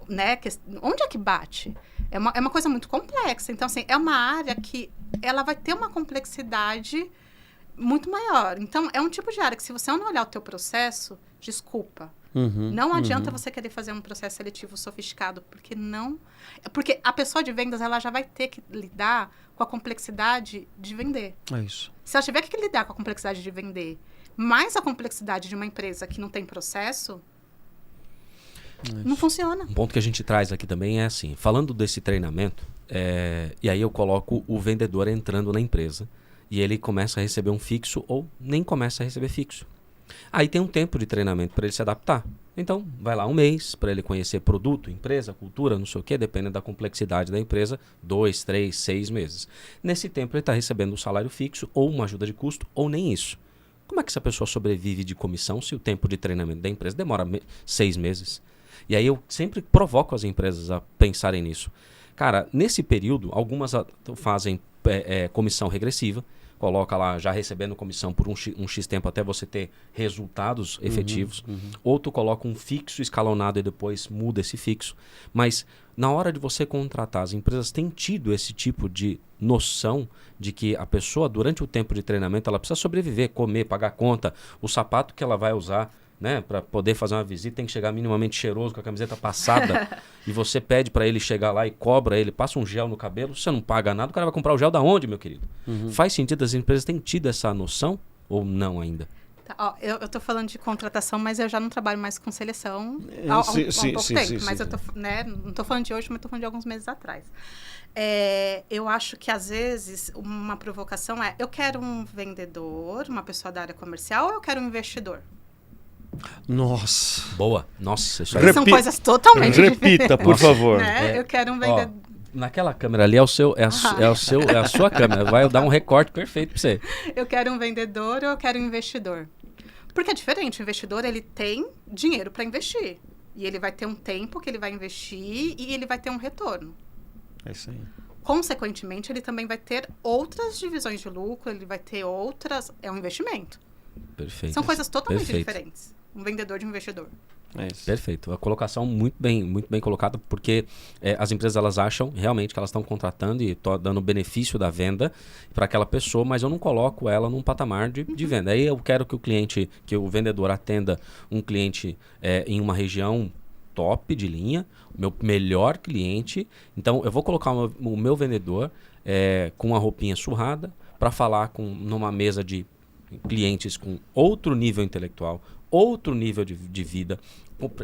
Né? Onde é que bate? É uma coisa muito complexa. Então, assim, é uma área que ela vai ter uma complexidade muito maior. Então, é um tipo de área que, se você não olhar o teu processo, desculpa. Não adianta você querer fazer um processo seletivo sofisticado, porque a pessoa de vendas, ela já vai ter que lidar com a complexidade de vender. É isso. Se ela tiver que lidar com a complexidade de vender, mais a complexidade de uma empresa que não tem processo, não funciona. Um ponto que a gente traz aqui também é assim, falando desse treinamento, e aí eu coloco o vendedor entrando na empresa e ele começa a receber um fixo ou nem começa a receber fixo. Aí tem um tempo de treinamento para ele se adaptar. Então, vai lá 1 mês para ele conhecer produto, empresa, cultura, não sei o quê, dependendo da complexidade da empresa, 2, 3, 6 meses. Nesse tempo ele está recebendo um salário fixo ou uma ajuda de custo ou nem isso. Como é que essa pessoa sobrevive de comissão se o tempo de treinamento da empresa demora 6 meses? E aí eu sempre provoco as empresas a pensarem nisso. Cara, nesse período, algumas fazem comissão regressiva, coloca lá já recebendo comissão por um X tempo até você ter resultados efetivos. Ou tu coloca um fixo escalonado e depois muda esse fixo. Mas na hora de você contratar, as empresas têm tido esse tipo de noção de que a pessoa, durante o tempo de treinamento, ela precisa sobreviver, comer, pagar conta, o sapato que ela vai usar, né, para poder fazer uma visita tem que chegar minimamente cheiroso, com a camiseta passada, e você pede para ele chegar lá e cobra ele, passa um gel no cabelo, você não paga nada, o cara vai comprar o gel da onde, meu querido? Faz sentido as empresas têm tido essa noção ou não ainda? Tá, ó, eu tô falando de contratação, mas eu já não trabalho mais com seleção há um pouco tempo. Mas eu tô, né, não tô falando de hoje, mas tô falando de alguns meses atrás. Eu acho que, às vezes, uma provocação é, eu quero um vendedor, uma pessoa da área comercial, ou eu quero um investidor? Nossa. Boa. Nossa, isso aí. São coisas totalmente diferentes. Repita, por favor. Né? Eu quero um vendedor. Naquela câmera ali é a sua câmera. Vai dar um recorte perfeito para você. Eu quero um vendedor ou eu quero um investidor? Porque é diferente. O investidor, ele tem dinheiro para investir. E ele vai ter um tempo que ele vai investir e ele vai ter um retorno. É isso aí. Consequentemente, ele também vai ter outras divisões de lucro, ele vai ter outras... É um investimento. Perfeito. São coisas totalmente Perfeito. diferentes. Um vendedor de um investidor. É isso. Perfeito. A colocação muito bem colocada, porque as empresas elas acham realmente que elas estão contratando e dando benefício da venda para aquela pessoa, mas eu não coloco ela num patamar de venda. Aí eu quero que o vendedor atenda um cliente em uma região top de linha, o meu melhor cliente. Então eu vou colocar o meu vendedor com uma roupinha surrada para falar numa mesa de clientes com outro nível intelectual, outro nível de vida.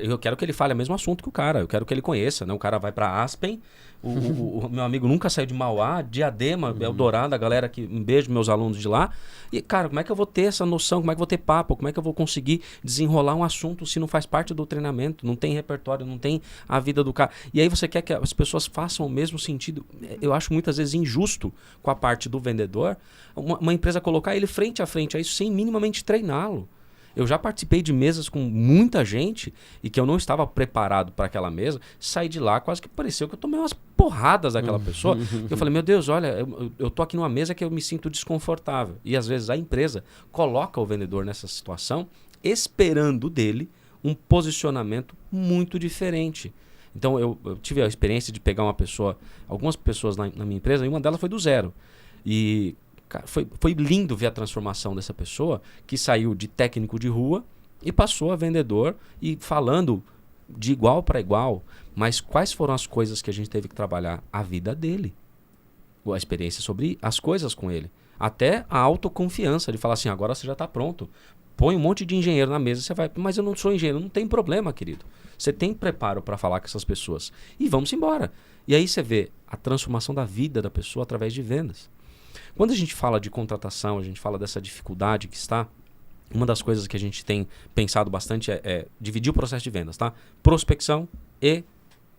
Eu quero que ele fale o mesmo assunto que o cara. Eu quero que ele conheça, né? O cara vai para Aspen, o meu amigo nunca saiu de Mauá, Diadema, Eldorado, a galera que... Um beijo meus alunos de lá. E, cara, como é que eu vou ter essa noção? Como é que eu vou ter papo? Como é que eu vou conseguir desenrolar um assunto se não faz parte do treinamento? Não tem repertório, não tem a vida do cara. E aí você quer que as pessoas façam o mesmo sentido. Eu acho muitas vezes injusto com a parte do vendedor uma empresa colocar ele frente a frente a isso sem minimamente treiná-lo. Eu já participei de mesas com muita gente e que eu não estava preparado para aquela mesa. Saí de lá, quase que pareceu que eu tomei umas porradas daquela pessoa. Eu falei, meu Deus, olha, eu tô aqui numa mesa que eu me sinto desconfortável. E às vezes a empresa coloca o vendedor nessa situação esperando dele um posicionamento muito diferente. Então eu tive a experiência de pegar algumas pessoas na minha empresa, e uma delas foi do zero. E... Cara, foi lindo ver a transformação dessa pessoa que saiu de técnico de rua e passou a vendedor e falando de igual para igual. Mas quais foram as coisas que a gente teve que trabalhar? A vida dele. A experiência sobre as coisas com ele. Até a autoconfiança de falar assim, agora você já está pronto. Põe um monte de engenheiro na mesa, você vai... Mas eu não sou engenheiro, não tem problema, querido. Você tem preparo para falar com essas pessoas. E vamos embora. E aí você vê a transformação da vida da pessoa através de vendas. Quando a gente fala de contratação, a gente fala dessa dificuldade que está, uma das coisas que a gente tem pensado bastante é dividir o processo de vendas, tá? Prospecção e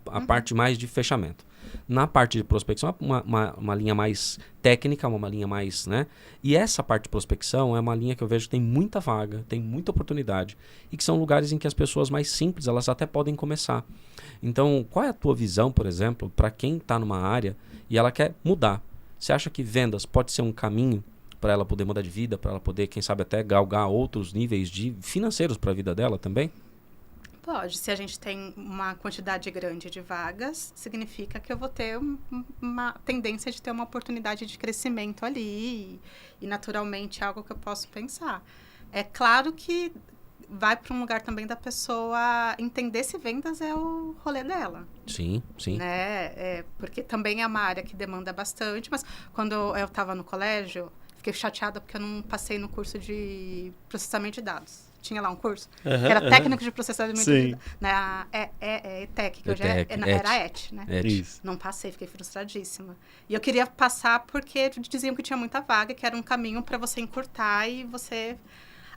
a parte mais de fechamento. Na parte de prospecção, uma linha mais técnica, uma linha mais, né? E essa parte de prospecção é uma linha que eu vejo que tem muita vaga, tem muita oportunidade e que são lugares em que as pessoas mais simples, elas até podem começar. Então, qual é a tua visão, por exemplo, para quem está numa área e ela quer mudar? Você acha que vendas pode ser um caminho para ela poder mudar de vida, para ela poder, quem sabe, até galgar outros níveis financeiros para a vida dela também? Pode. Se a gente tem uma quantidade grande de vagas, significa que eu vou ter uma tendência de ter uma oportunidade de crescimento ali e naturalmente é algo que eu posso pensar. É claro que vai para um lugar também da pessoa entender se vendas é o rolê dela. Sim, sim. Né? Porque também é uma área que demanda bastante, mas quando eu estava no colégio, fiquei chateada porque eu não passei no curso de processamento de dados. Tinha lá um curso, que era técnico de processamento de dados. Né? ETEC, que hoje era ET, né? Isso. Não passei, fiquei frustradíssima. E eu queria passar porque diziam que tinha muita vaga, que era um caminho para você encurtar e você...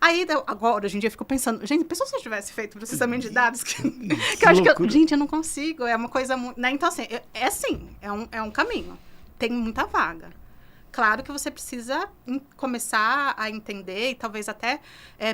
Aí, agora, hoje em dia, eu fico pensando, gente, pensou se eu tivesse feito processamento de dados? que eu acho que, gente, eu não consigo, é uma coisa muito... Né? Então, assim, é um caminho. Tem muita vaga. Claro que você precisa começar a entender e talvez até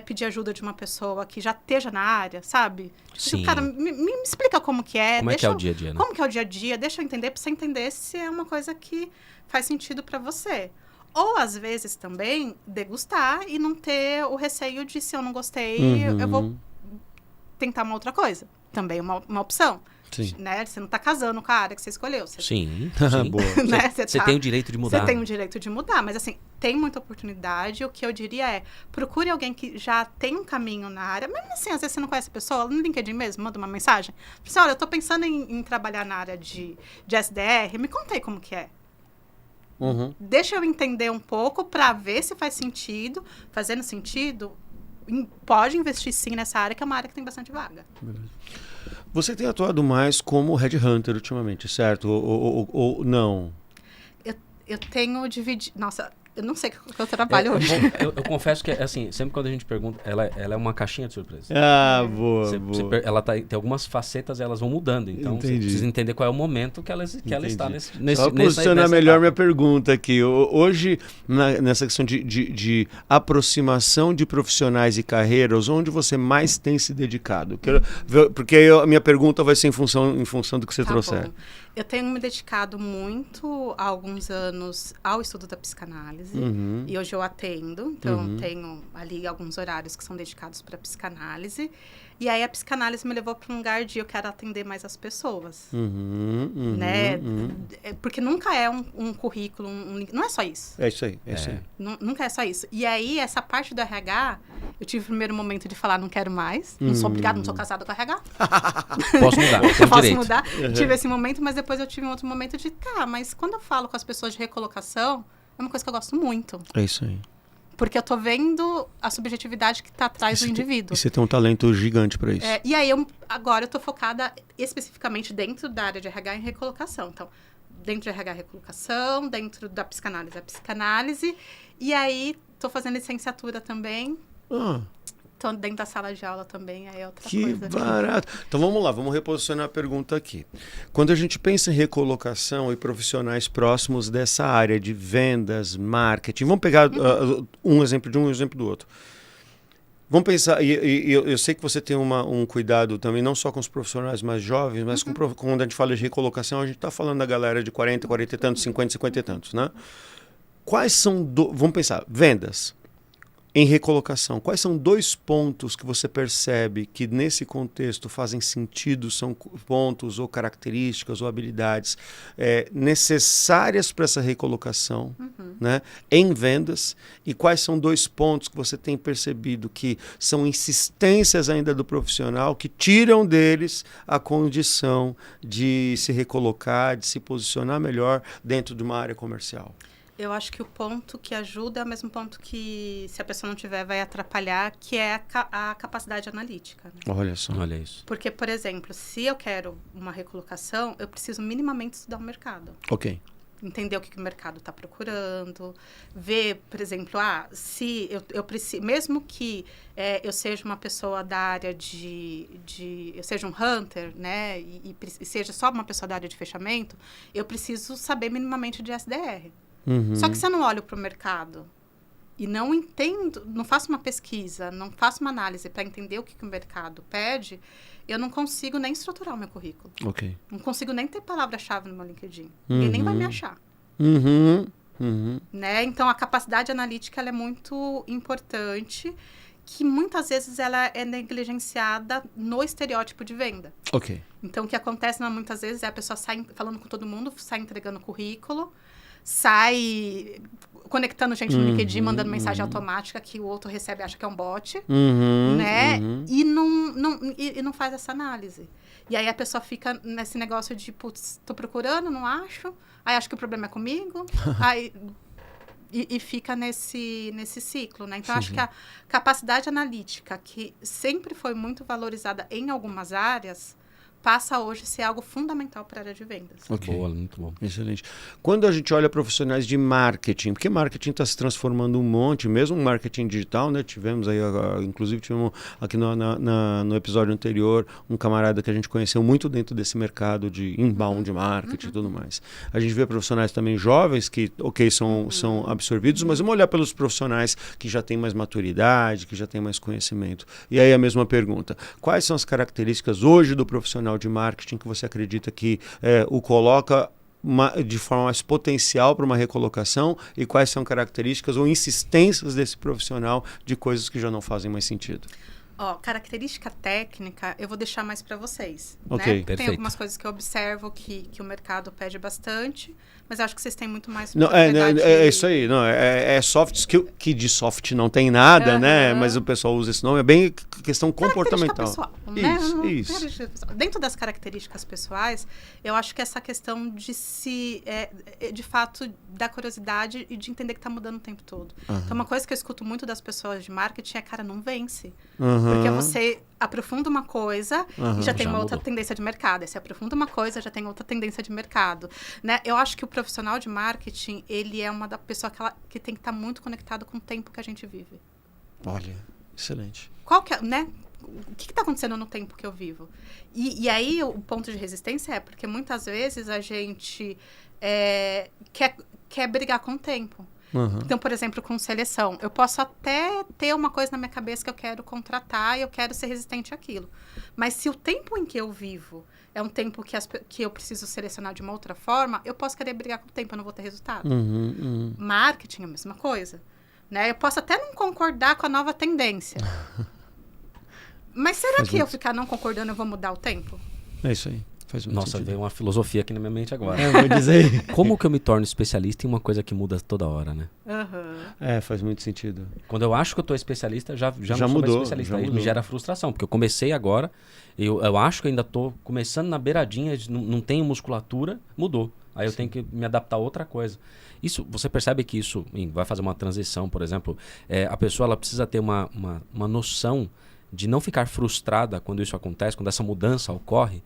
pedir ajuda de uma pessoa que já esteja na área, sabe? Sim. Cara, me explica como que é. Como é que é o dia a dia, né? Como que é o dia a dia? Deixa eu entender, pra você entender se é uma coisa que faz sentido para você. Ou, às vezes, também, degustar e não ter o receio de, se eu não gostei, eu vou tentar uma outra coisa. Também uma opção. Sim. Né? Você não está casando com a área que você escolheu. Sim. Boa. Né? Você tem o direito de mudar. Você tem o direito de mudar, mas assim, tem muita oportunidade. O que eu diria é, procure alguém que já tem um caminho na área. Mesmo assim, às vezes você não conhece a pessoa, no LinkedIn mesmo, manda uma mensagem. Fala assim, olha, eu estou pensando em trabalhar na área de SDR, me conta aí como que é. Deixa eu entender um pouco para ver se faz sentido. Fazendo sentido, pode investir sim nessa área, que é uma área que tem bastante vaga. Beleza. Você tem atuado mais como headhunter ultimamente, certo? Ou não? Eu tenho dividido... Nossa, eu não sei o que eu trabalho hoje. Eu confesso que, assim, sempre quando a gente pergunta, ela é uma caixinha de surpresa. Ah, boa. Ela tem algumas facetas, elas vão mudando. Então, você precisa entender qual é o momento que ela está nesse Só posicionar melhor minha pergunta aqui. Hoje, nessa questão de aproximação de profissionais e carreiras, onde você mais tem se dedicado? Porque aí a minha pergunta vai ser em função do que você trouxer. Bom. Eu tenho me dedicado muito há alguns anos ao estudo da psicanálise. E hoje eu atendo. Então, tenho ali alguns horários que são dedicados para psicanálise. E aí, a psicanálise me levou para um lugar de eu quero atender mais as pessoas. Né? Porque nunca é um currículo, não é só isso. É isso aí. Nunca é só isso. E aí, essa parte do RH, eu tive o primeiro momento de falar, não quero mais. Não sou obrigada, não sou casada com RH. Posso mudar, Posso mudar. Tive esse momento, mas depois eu tive um outro momento de, mas quando eu falo com as pessoas de recolocação, é uma coisa que eu gosto muito. É isso aí. Porque eu tô vendo a subjetividade que está atrás do indivíduo. E você tem um talento gigante para isso. E aí, agora eu tô focada especificamente dentro da área de RH em recolocação. Então, dentro de RH, recolocação, dentro da psicanálise, a psicanálise. E aí, tô fazendo licenciatura também. Tô dentro da sala de aula também, aí é outra coisa. Que barato. Então vamos lá, vamos reposicionar a pergunta aqui. Quando a gente pensa em recolocação e profissionais próximos dessa área de vendas, marketing, vamos pegar um exemplo de um e um exemplo do outro. Vamos pensar, e eu sei que você tem um cuidado também, não só com os profissionais mais jovens, mas quando a gente fala de recolocação, a gente está falando da galera de 40, 40 e tantos, 50, 50 e tantos, né? Quais são, vamos pensar, vendas. Em recolocação, quais são 2 pontos que você percebe que nesse contexto fazem sentido, são pontos ou características ou habilidades necessárias para essa recolocação, né, em vendas? E quais são 2 pontos que você tem percebido que são insistências ainda do profissional que tiram deles a condição de se recolocar, de se posicionar melhor dentro de uma área comercial? Eu acho que o ponto que ajuda é o mesmo ponto que, se a pessoa não tiver, vai atrapalhar, que é a capacidade analítica. Né? Olha só. Olha isso. Porque, por exemplo, se eu quero uma recolocação, eu preciso minimamente estudar o mercado. Ok. Entender o que o mercado está procurando, ver, por exemplo, se eu preciso, mesmo que eu seja uma pessoa da área eu seja um hunter, né, e seja só uma pessoa da área de fechamento, eu preciso saber minimamente de SDR. Só que se eu não olho para o mercado e não entendo, não faço uma pesquisa, não faço uma análise para entender o que o mercado pede, eu não consigo nem estruturar o meu currículo. Ok. Não consigo nem ter palavra-chave no meu LinkedIn. Ninguém nem vai me achar. Né? Então, a capacidade analítica ela é muito importante, que muitas vezes ela é negligenciada no estereótipo de venda. Ok. Então, o que acontece muitas vezes é a pessoa sai falando com todo mundo, sai entregando currículo, sai conectando gente no LinkedIn, mandando mensagem automática que o outro recebe e acha que é um bot, né? E não faz essa análise. E aí a pessoa fica nesse negócio de, putz, tô procurando, não acho, aí acho que o problema é comigo, aí... E fica nesse ciclo, né? Então, acho que a capacidade analítica, que sempre foi muito valorizada em algumas áreas, passa hoje a ser algo fundamental para a área de vendas. Okay. Boa, muito bom. Excelente. Quando a gente olha profissionais de marketing, porque marketing está se transformando um monte, mesmo marketing digital, né? Tivemos aí, inclusive tivemos aqui no episódio anterior, um camarada que a gente conheceu muito dentro desse mercado de inbound marketing e tudo mais. A gente vê profissionais também jovens que, são absorvidos, mas vamos olhar pelos profissionais que já têm mais maturidade, que já têm mais conhecimento. E aí a mesma pergunta, quais são as características hoje do profissional de marketing que você acredita que o coloca de forma mais potencial para uma recolocação e quais são características ou insistências desse profissional de coisas que já não fazem mais sentido? Característica técnica, eu vou deixar mais para vocês. Ok, né? Tem algumas coisas que eu observo que o mercado pede bastante, mas eu acho que vocês têm muito mais é isso aí. Não, é soft skill, que de soft não tem nada, né? Mas o pessoal usa esse nome. É bem questão comportamental. Pessoal, né? Isso. Dentro das características pessoais, eu acho que essa questão de de fato, da curiosidade e de entender que está mudando o tempo todo. Então, uma coisa que eu escuto muito das pessoas de marketing é, cara, não vence. Porque você aprofunda uma coisa e já tem uma outra tendência de mercado. Aí você aprofunda uma coisa, já tem outra tendência de mercado. Né? Eu acho que o profissional de marketing, ele é uma da pessoa que tem que estar muito conectado com o tempo que a gente vive. Olha, excelente. Né? O que está acontecendo no tempo que eu vivo? E aí, o ponto de resistência é porque muitas vezes a gente quer brigar com o tempo. Então, por exemplo, com seleção, eu posso até ter uma coisa na minha cabeça que eu quero contratar e eu quero ser resistente àquilo. Mas se o tempo em que eu vivo é um tempo que eu preciso selecionar de uma outra forma, eu posso querer brigar com o tempo, eu não vou ter resultado. Marketing é a mesma coisa. Né? Eu posso até não concordar com a nova tendência. Mas será que eu ficar não concordando eu vou mudar o tempo? É isso aí. Nossa, veio uma filosofia aqui na minha mente agora. Vou dizer. Como que eu me torno especialista em uma coisa que muda toda hora, né? Faz muito sentido. Quando eu acho que eu tô especialista, já não sou mais especialista. Aí me gera frustração, porque eu comecei agora, eu acho que ainda tô começando na beiradinha, não tenho musculatura, mudou. Aí eu tenho que me adaptar a outra coisa. Isso, você percebe que isso vai fazer uma transição, por exemplo, a pessoa ela precisa ter uma noção de não ficar frustrada quando isso acontece, quando essa mudança ocorre.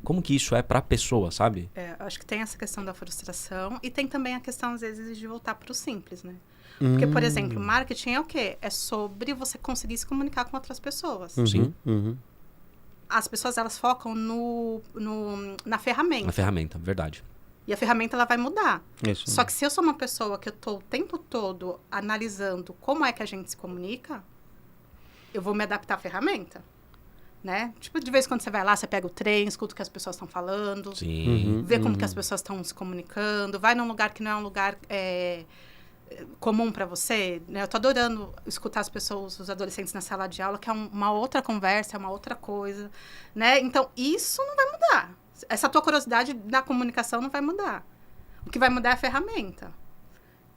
Como que isso é para a pessoa, sabe? Acho que tem essa questão da frustração e tem também a questão, às vezes, de voltar para o simples, né? Porque, por exemplo, marketing é o quê? É sobre você conseguir se comunicar com outras pessoas. Sim. As pessoas, elas focam na ferramenta. Na ferramenta, verdade. E a ferramenta, ela vai mudar. Isso. Só que se eu sou uma pessoa que eu estou o tempo todo analisando como é que a gente se comunica, eu vou me adaptar à ferramenta. Né? Tipo, de vez em quando você vai lá, você pega o trem, escuta o que as pessoas estão falando, vê como que as pessoas estão se comunicando, vai num lugar que não é um lugar comum para você. Né? Eu tô adorando escutar as pessoas, os adolescentes na sala de aula, que é uma outra conversa, é uma outra coisa. Né? Então, isso não vai mudar. Essa tua curiosidade na comunicação não vai mudar. O que vai mudar é a ferramenta.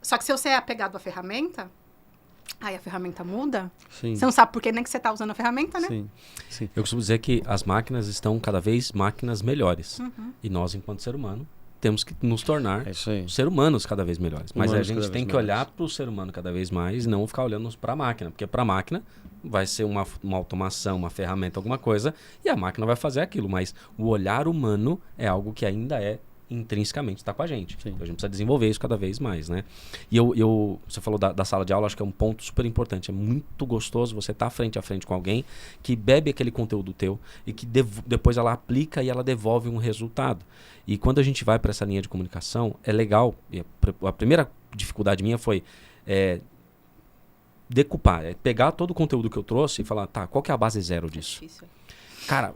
Só que se você é apegado à ferramenta, aí a ferramenta muda, você não sabe por que nem que você está usando a ferramenta, né? Sim. Eu costumo dizer que as máquinas estão cada vez máquinas melhores. E nós, enquanto ser humano, temos que nos tornar ser humanos cada vez melhores. Mas a gente tem que olhar para o ser humano cada vez mais e não ficar olhando para a máquina. Porque para a máquina vai ser uma automação, uma ferramenta, alguma coisa, e a máquina vai fazer aquilo. Mas o olhar humano é algo que ainda intrinsecamente está com a gente. Então, a gente precisa desenvolver isso cada vez mais, né? E você falou da sala de aula, acho que é um ponto super importante. É muito gostoso você estar frente a frente com alguém que bebe aquele conteúdo teu e que depois ela aplica e ela devolve um resultado. E quando a gente vai para essa linha de comunicação, é legal. E a primeira dificuldade minha foi decupar, pegar todo o conteúdo que eu trouxe e falar, tá, qual que é a base zero disso? Difícil. Cara,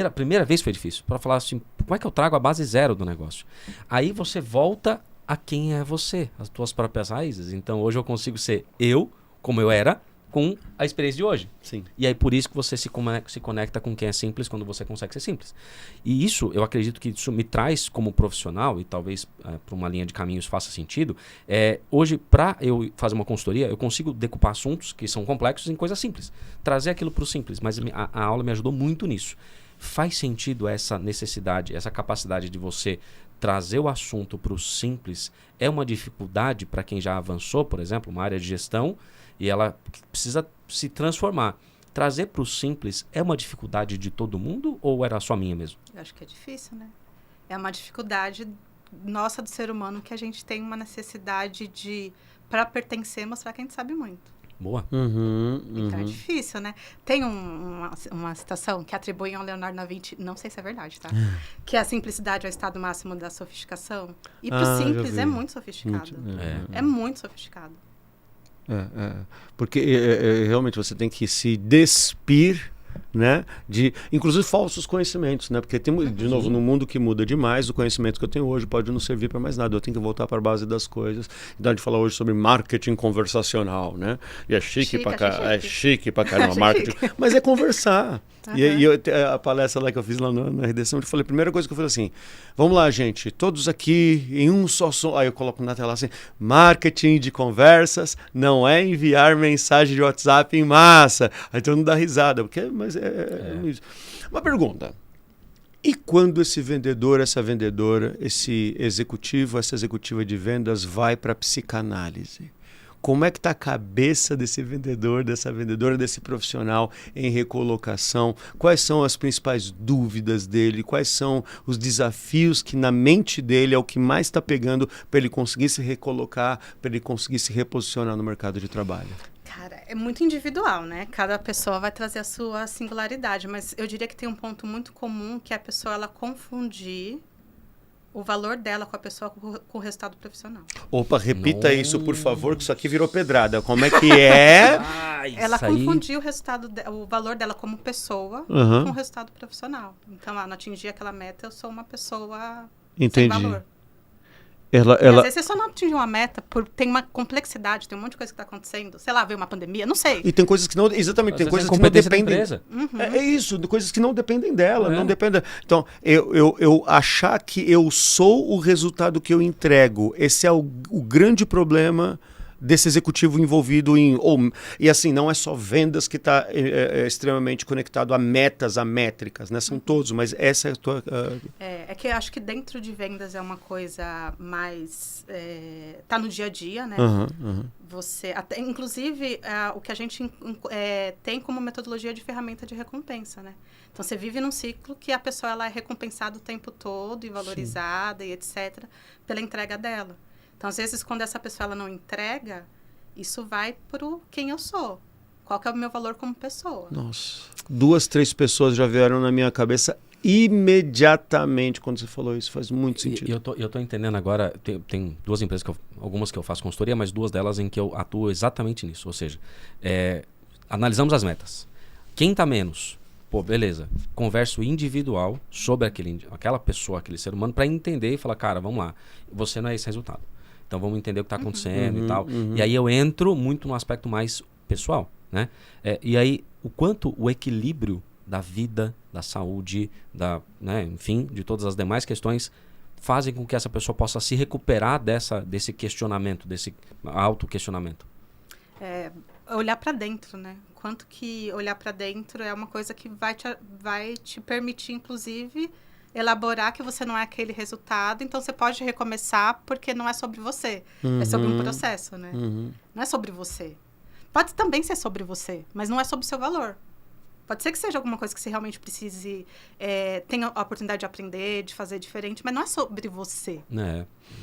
a primeira vez foi difícil. Para falar assim, como é que eu trago a base zero do negócio? Aí você volta a quem é você, as tuas próprias raízes. Então, hoje eu consigo ser eu, como eu era, com a experiência de hoje. Sim. E aí, por isso que você se conecta com quem é simples quando você consegue ser simples. E isso, eu acredito que isso me traz como profissional, e talvez para uma linha de caminhos faça sentido, hoje, para eu fazer uma consultoria, eu consigo decupar assuntos que são complexos em coisas simples. Trazer aquilo para o simples. Mas a aula me ajudou muito nisso. Faz sentido essa necessidade, essa capacidade de você trazer o assunto para o simples? É uma dificuldade para quem já avançou, por exemplo, uma área de gestão, e ela precisa se transformar. trazer para o simples é uma dificuldade de todo mundo ou era só minha mesmo? Eu acho que é difícil, né? É uma dificuldade nossa do ser humano que a gente tem uma necessidade de, para pertencer, mostrar que a gente sabe muito. Boa. Então é difícil, né? Tem uma citação que atribuem ao Leonardo da Vinci, não sei se é verdade, tá? Que a simplicidade é o estado máximo da sofisticação. E pro simples é muito sofisticado. É muito sofisticado. Porque realmente você tem que se despir, né, de inclusive falsos conhecimentos, né, porque tem, de novo, no mundo que muda demais, o conhecimento que eu tenho hoje pode não servir para mais nada, eu tenho que voltar para a base das coisas. Então a gente fala hoje sobre marketing conversacional, né, e é chique pra caramba, marketing, mas é conversar. E a palestra lá que eu fiz lá na redação, eu falei, a primeira coisa que eu falei assim, vamos lá, gente, todos aqui em um só som. Aí eu coloco na tela assim, marketing de conversas não é enviar mensagem de WhatsApp em massa. Aí todo mundo dá risada, mas é isso. Uma pergunta, e quando esse vendedor, essa vendedora, esse executivo, essa executiva de vendas vai para a psicanálise? Como é que está a cabeça desse vendedor, dessa vendedora, desse profissional em recolocação? Quais são as principais dúvidas dele? Quais são os desafios que na mente dele é o que mais está pegando para ele conseguir se recolocar, para ele conseguir se reposicionar no mercado de trabalho? Cara, é muito individual, né? Cada pessoa vai trazer a sua singularidade, mas eu diria que tem um ponto muito comum que é a pessoa ela confundir o valor dela com a pessoa com o resultado profissional. Opa, repita isso, por favor, que isso aqui virou pedrada. Como é que é? Ela confundiu o valor dela como pessoa com o resultado profissional. Então, não atingir aquela meta, eu sou uma pessoa sem valor. Às vezes você só não atinge uma meta, tem uma complexidade, tem um monte de coisa que está acontecendo. Sei lá, veio uma pandemia, não sei. E tem coisas que não... Exatamente, tem coisas que não dependem... É isso, coisas que não dependem dela, não dependem... Então, eu achar que eu sou o resultado que eu entrego, esse é o grande problema desse executivo envolvido em... E assim, não é só vendas que está extremamente conectado a metas, a métricas, né? São todos, mas essa é a tua... É que eu acho que dentro de vendas é uma coisa mais... tá no dia a dia, né? Você, até, inclusive, o que a gente tem como metodologia de ferramenta de recompensa, né? Então, você vive num ciclo que a pessoa ela é recompensada o tempo todo e valorizada e etc. pela entrega dela. Então, às vezes, quando essa pessoa ela não entrega, isso vai pro quem eu sou. Qual que é o meu valor como pessoa? Nossa, 2, 3 pessoas já vieram na minha cabeça imediatamente quando você falou isso. Faz muito sentido. Eu tô entendendo agora, tem 2 empresas, algumas que eu faço consultoria, mas 2 delas em que eu atuo exatamente nisso. Ou seja, analisamos as metas. Quem tá menos? Pô, beleza. Converso individual sobre aquela pessoa, aquele ser humano, para entender e falar, cara, vamos lá, você não é esse resultado. Então vamos entender o que está acontecendo e tal. E aí eu entro muito no aspecto mais pessoal, né? E aí o quanto o equilíbrio da vida, da saúde, né, enfim, de todas as demais questões fazem com que essa pessoa possa se recuperar desse questionamento, desse autoquestionamento. Olhar para dentro, né? Quanto que olhar para dentro é uma coisa que vai te permitir, inclusive, elaborar que você não é aquele resultado, então você pode recomeçar porque não é sobre você, é sobre um processo, né? Não é sobre você. Pode também ser sobre você, mas não é sobre o seu valor. Pode ser que seja alguma coisa que você realmente precise, tenha a oportunidade de aprender, de fazer diferente, mas não é sobre você.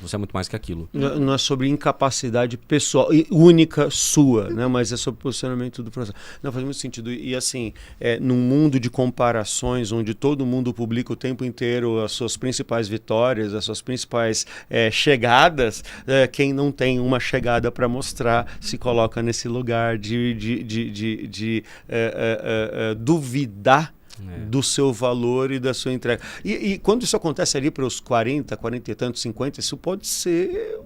Você é muito mais que aquilo. Não é sobre incapacidade pessoal, única sua, né? Mas é sobre posicionamento do processo. Não, faz muito sentido. E assim, num mundo de comparações, onde todo mundo publica o tempo inteiro as suas principais vitórias, as suas principais chegadas, quem não tem uma chegada para mostrar se coloca nesse lugar de duvidar do seu valor e da sua entrega. E quando isso acontece ali para os 40 e tantos, 50, isso pode ser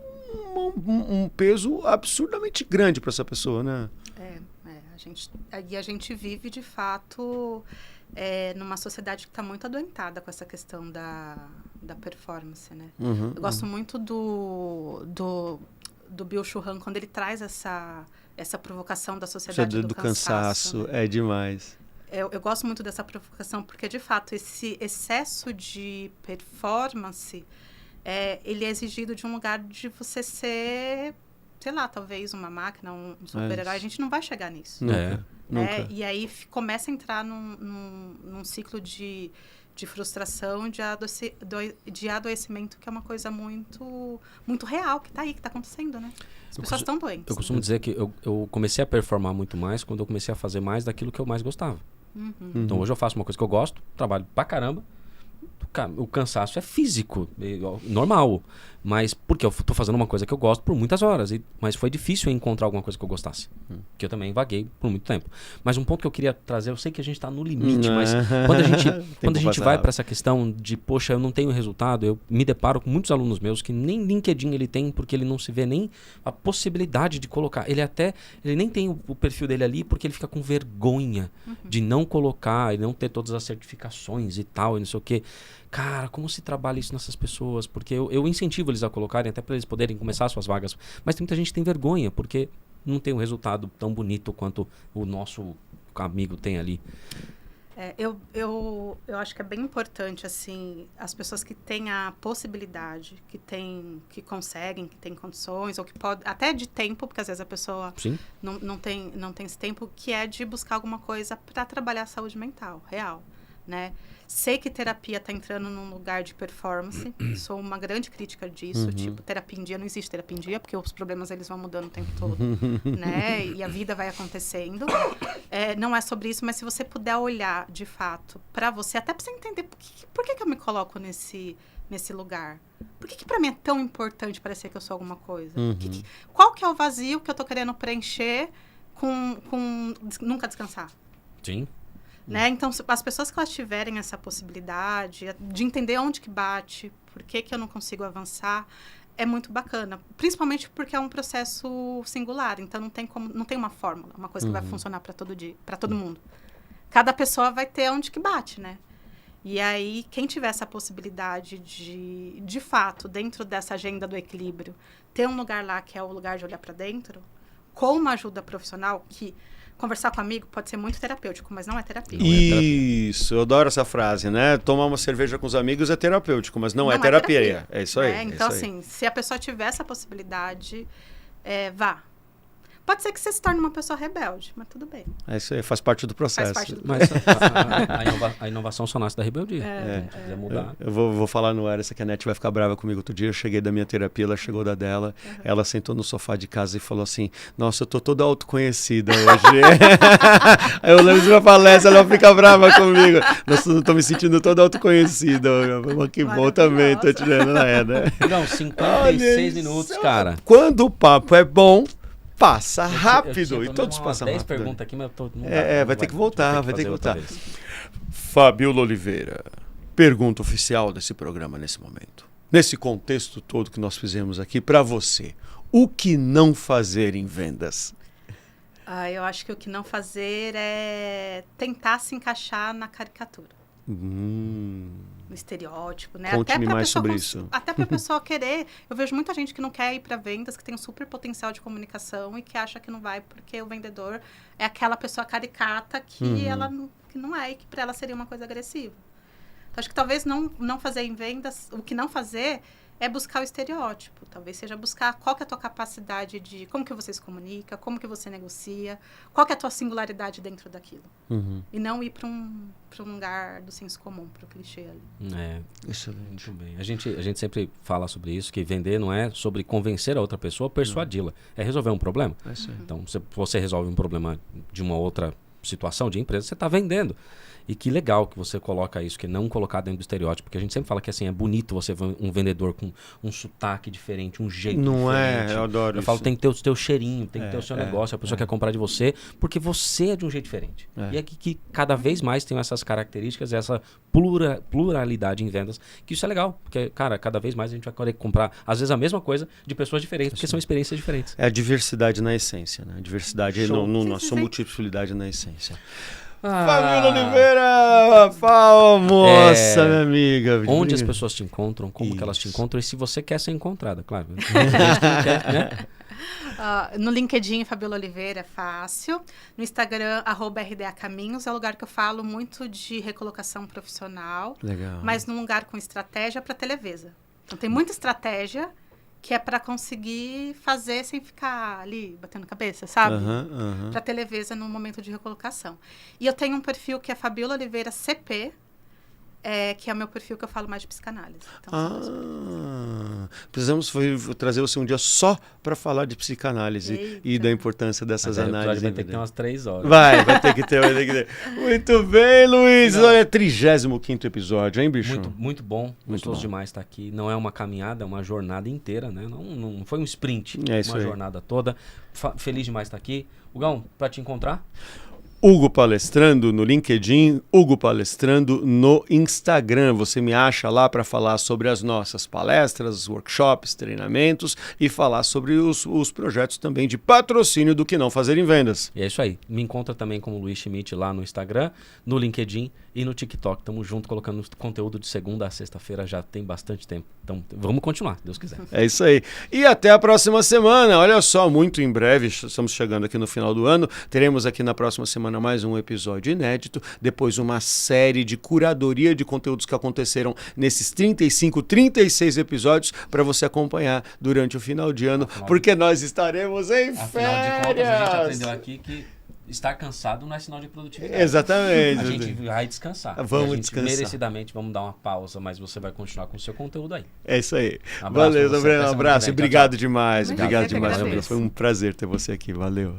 um peso absurdamente grande para essa pessoa, né? A gente vive, de fato, numa sociedade que está muito adoentada com essa questão da performance, né? Eu gosto muito do Bill Churran, quando ele traz essa provocação da sociedade do cansaço. Né? É demais. Eu gosto muito dessa provocação porque, de fato, esse excesso de performance, ele é exigido de um lugar de você ser sei lá, talvez uma máquina, um super-herói, a gente não vai chegar nisso. Nunca. E aí começa a entrar num ciclo de frustração, de adoecimento, que é uma coisa muito, muito real, que está aí, que está acontecendo, né? As pessoas estão doentes. Eu costumo dizer que eu comecei a performar muito mais quando eu comecei a fazer mais daquilo que eu mais gostava. Então hoje eu faço uma coisa que eu gosto, trabalho pra caramba. O cansaço é físico, normal. Mas porque eu tô fazendo uma coisa que eu gosto por muitas horas. Mas foi difícil encontrar alguma coisa que eu gostasse. Que eu também vaguei por muito tempo. Mas um ponto que eu queria trazer, eu sei que a gente tá no limite, mas quando a gente vai para essa questão de, poxa, eu não tenho resultado, eu me deparo com muitos alunos meus que nem LinkedIn ele tem, porque ele não se vê nem a possibilidade de colocar. Ele nem tem o perfil dele ali porque ele fica com vergonha de não colocar e não ter todas as certificações e tal, e não sei o quê. Cara, como se trabalha isso nessas pessoas? Porque eu incentivo eles a colocarem, até para eles poderem começar suas vagas. Mas tem muita gente que tem vergonha, porque não tem um resultado tão bonito quanto o nosso amigo tem ali. Eu acho que é bem importante, assim, as pessoas que têm a possibilidade, que conseguem, que têm condições, ou que pode, até de tempo, porque às vezes a pessoa não tem esse tempo, que é de buscar alguma coisa para trabalhar a saúde mental, real, né? Sei que terapia está entrando num lugar de performance, sou uma grande crítica disso, tipo, terapia em dia, não existe terapia em dia, porque os problemas eles vão mudando o tempo todo, né? E a vida vai acontecendo. Não é sobre isso, mas se você puder olhar, de fato, para você, até para você entender por que eu me coloco nesse lugar. Por que para mim é tão importante parecer que eu sou alguma coisa? Qual que é o vazio que eu tô querendo preencher com nunca descansar? Sim. Né? Então, as pessoas que elas tiverem essa possibilidade de entender onde que bate, por que eu não consigo avançar, é muito bacana. Principalmente porque é um processo singular. Então, não tem uma fórmula, uma coisa que vai funcionar para todo mundo. Cada pessoa vai ter onde que bate, né? E aí, quem tiver essa possibilidade de fato, dentro dessa agenda do equilíbrio, ter um lugar lá que é o lugar de olhar para dentro, com uma ajuda profissional que... Conversar com um amigo pode ser muito terapêutico, mas não é terapia. Isso, eu adoro essa frase, né? Tomar uma cerveja com os amigos é terapêutico, mas não é terapia. É isso aí. Então, isso aí. assim, se a pessoa tiver essa possibilidade, vá. Pode ser que você se torne uma pessoa rebelde, mas tudo bem. É isso aí, faz parte do processo. Mas a inovação só nasce da rebeldia. Se quiser mudar. Eu vou falar no ar, essa que a Nete vai ficar brava comigo. Outro dia eu cheguei da minha terapia, ela chegou da dela, ela sentou no sofá de casa e falou assim, nossa, eu tô toda autoconhecida hoje. Aí eu lembro de uma palestra, ela fica brava comigo. Nossa, eu tô me sentindo toda autoconhecida. Que bom também, tô tirando né? Não, 56 minutos, cara. Quando o papo é bom, passa rápido. E todos passam rápido. 10 perguntas aqui, mas eu tô... vai ter que voltar. Fabiola Oliveira, pergunta oficial desse programa nesse momento. Nesse contexto todo que nós fizemos aqui, para você, o que não fazer em vendas? Eu acho que o que não fazer é tentar se encaixar na caricatura. No estereótipo, né? Conte-me mais sobre isso. Até para a pessoa querer. Eu vejo muita gente que não quer ir para vendas, que tem um super potencial de comunicação e que acha que não vai porque o vendedor é aquela pessoa caricata que ela que não é e que para ela seria uma coisa agressiva. Então, acho que talvez não fazer em vendas, o que não fazer é buscar o estereótipo. Talvez seja buscar qual que é a tua capacidade de... Como que você se comunica, como que você negocia, qual que é a tua singularidade dentro daquilo. E não ir para um lugar do senso comum, para o clichê ali. Excelente. Muito bem. A gente sempre fala sobre isso, que vender não é sobre convencer a outra pessoa ou persuadi-la. É resolver um problema. Então, se você resolve um problema de uma outra situação de empresa, você está vendendo. E que legal que você coloca isso, que não colocar dentro do estereótipo. Porque a gente sempre fala que assim, é bonito você ver um vendedor com um sotaque diferente, um jeito diferente. Não é? Eu adoro isso. Eu falo, tem que ter o teu cheirinho, tem que ter o seu negócio. A pessoa quer comprar de você, porque você é de um jeito diferente. E é que cada vez mais tem essas características, essa pluralidade em vendas, que isso é legal. Porque, cara, cada vez mais a gente vai querer comprar, às vezes, a mesma coisa de pessoas diferentes, porque são experiências diferentes. É a diversidade na essência, né? A diversidade, a sua multiplicidade na essência. Fabiola Oliveira! Moça, minha amiga. Onde as pessoas te encontram, como que elas te encontram e se você quer ser encontrada, claro. A gente não quer, né? No LinkedIn, Fabiola Oliveira, é fácil. No Instagram, @RDAcaminhos, é um lugar que eu falo muito de recolocação profissional. Legal. Mas num lugar com estratégia para Televisa. Então, tem muita estratégia que é para conseguir fazer sem ficar ali batendo cabeça, sabe? Para ter leveza no momento de recolocação. E eu tenho um perfil que é Fabiola Oliveira CP, que é o meu perfil que eu falo mais de psicanálise. Então, precisamos trazer você um dia só para falar de psicanálise e da importância dessas análises. Vai ter que ter umas 3 horas. Vai ter que ter. Muito bem, Luiz. Olha, 35º episódio, hein, bicho? Muito bom. Gostoso demais estar aqui. Não é uma caminhada, é uma jornada inteira, né? Não foi um sprint, uma jornada toda. Feliz demais estar aqui. Hugão, para te encontrar? Hugo Palestrando no LinkedIn, Hugo Palestrando no Instagram. Você me acha lá para falar sobre as nossas palestras, workshops, treinamentos e falar sobre os projetos também de patrocínio do Que Não Fazer em Vendas. E é isso aí. Me encontra também como Luiz Schmidt lá no Instagram, no LinkedIn e no TikTok. Tamo junto colocando conteúdo de segunda a sexta-feira, já tem bastante tempo. Então vamos continuar, Deus quiser. É isso aí. E até a próxima semana. Olha só, muito em breve, estamos chegando aqui no final do ano, teremos aqui na próxima semana mais um episódio inédito, depois uma série de curadoria de conteúdos que aconteceram nesses 35, 36 episódios para você acompanhar durante o final de ano, porque nós estaremos em férias. Afinal de contas, a gente aprendeu aqui que estar cansado não é sinal de produtividade. Exatamente. A gente vai descansar. Vamos descansar. Merecidamente vamos dar uma pausa, mas você vai continuar com o seu conteúdo aí. É isso aí. Valeu, Breno. Um abraço e obrigado demais. Obrigado demais. Agradeço. Foi um prazer ter você aqui. Valeu.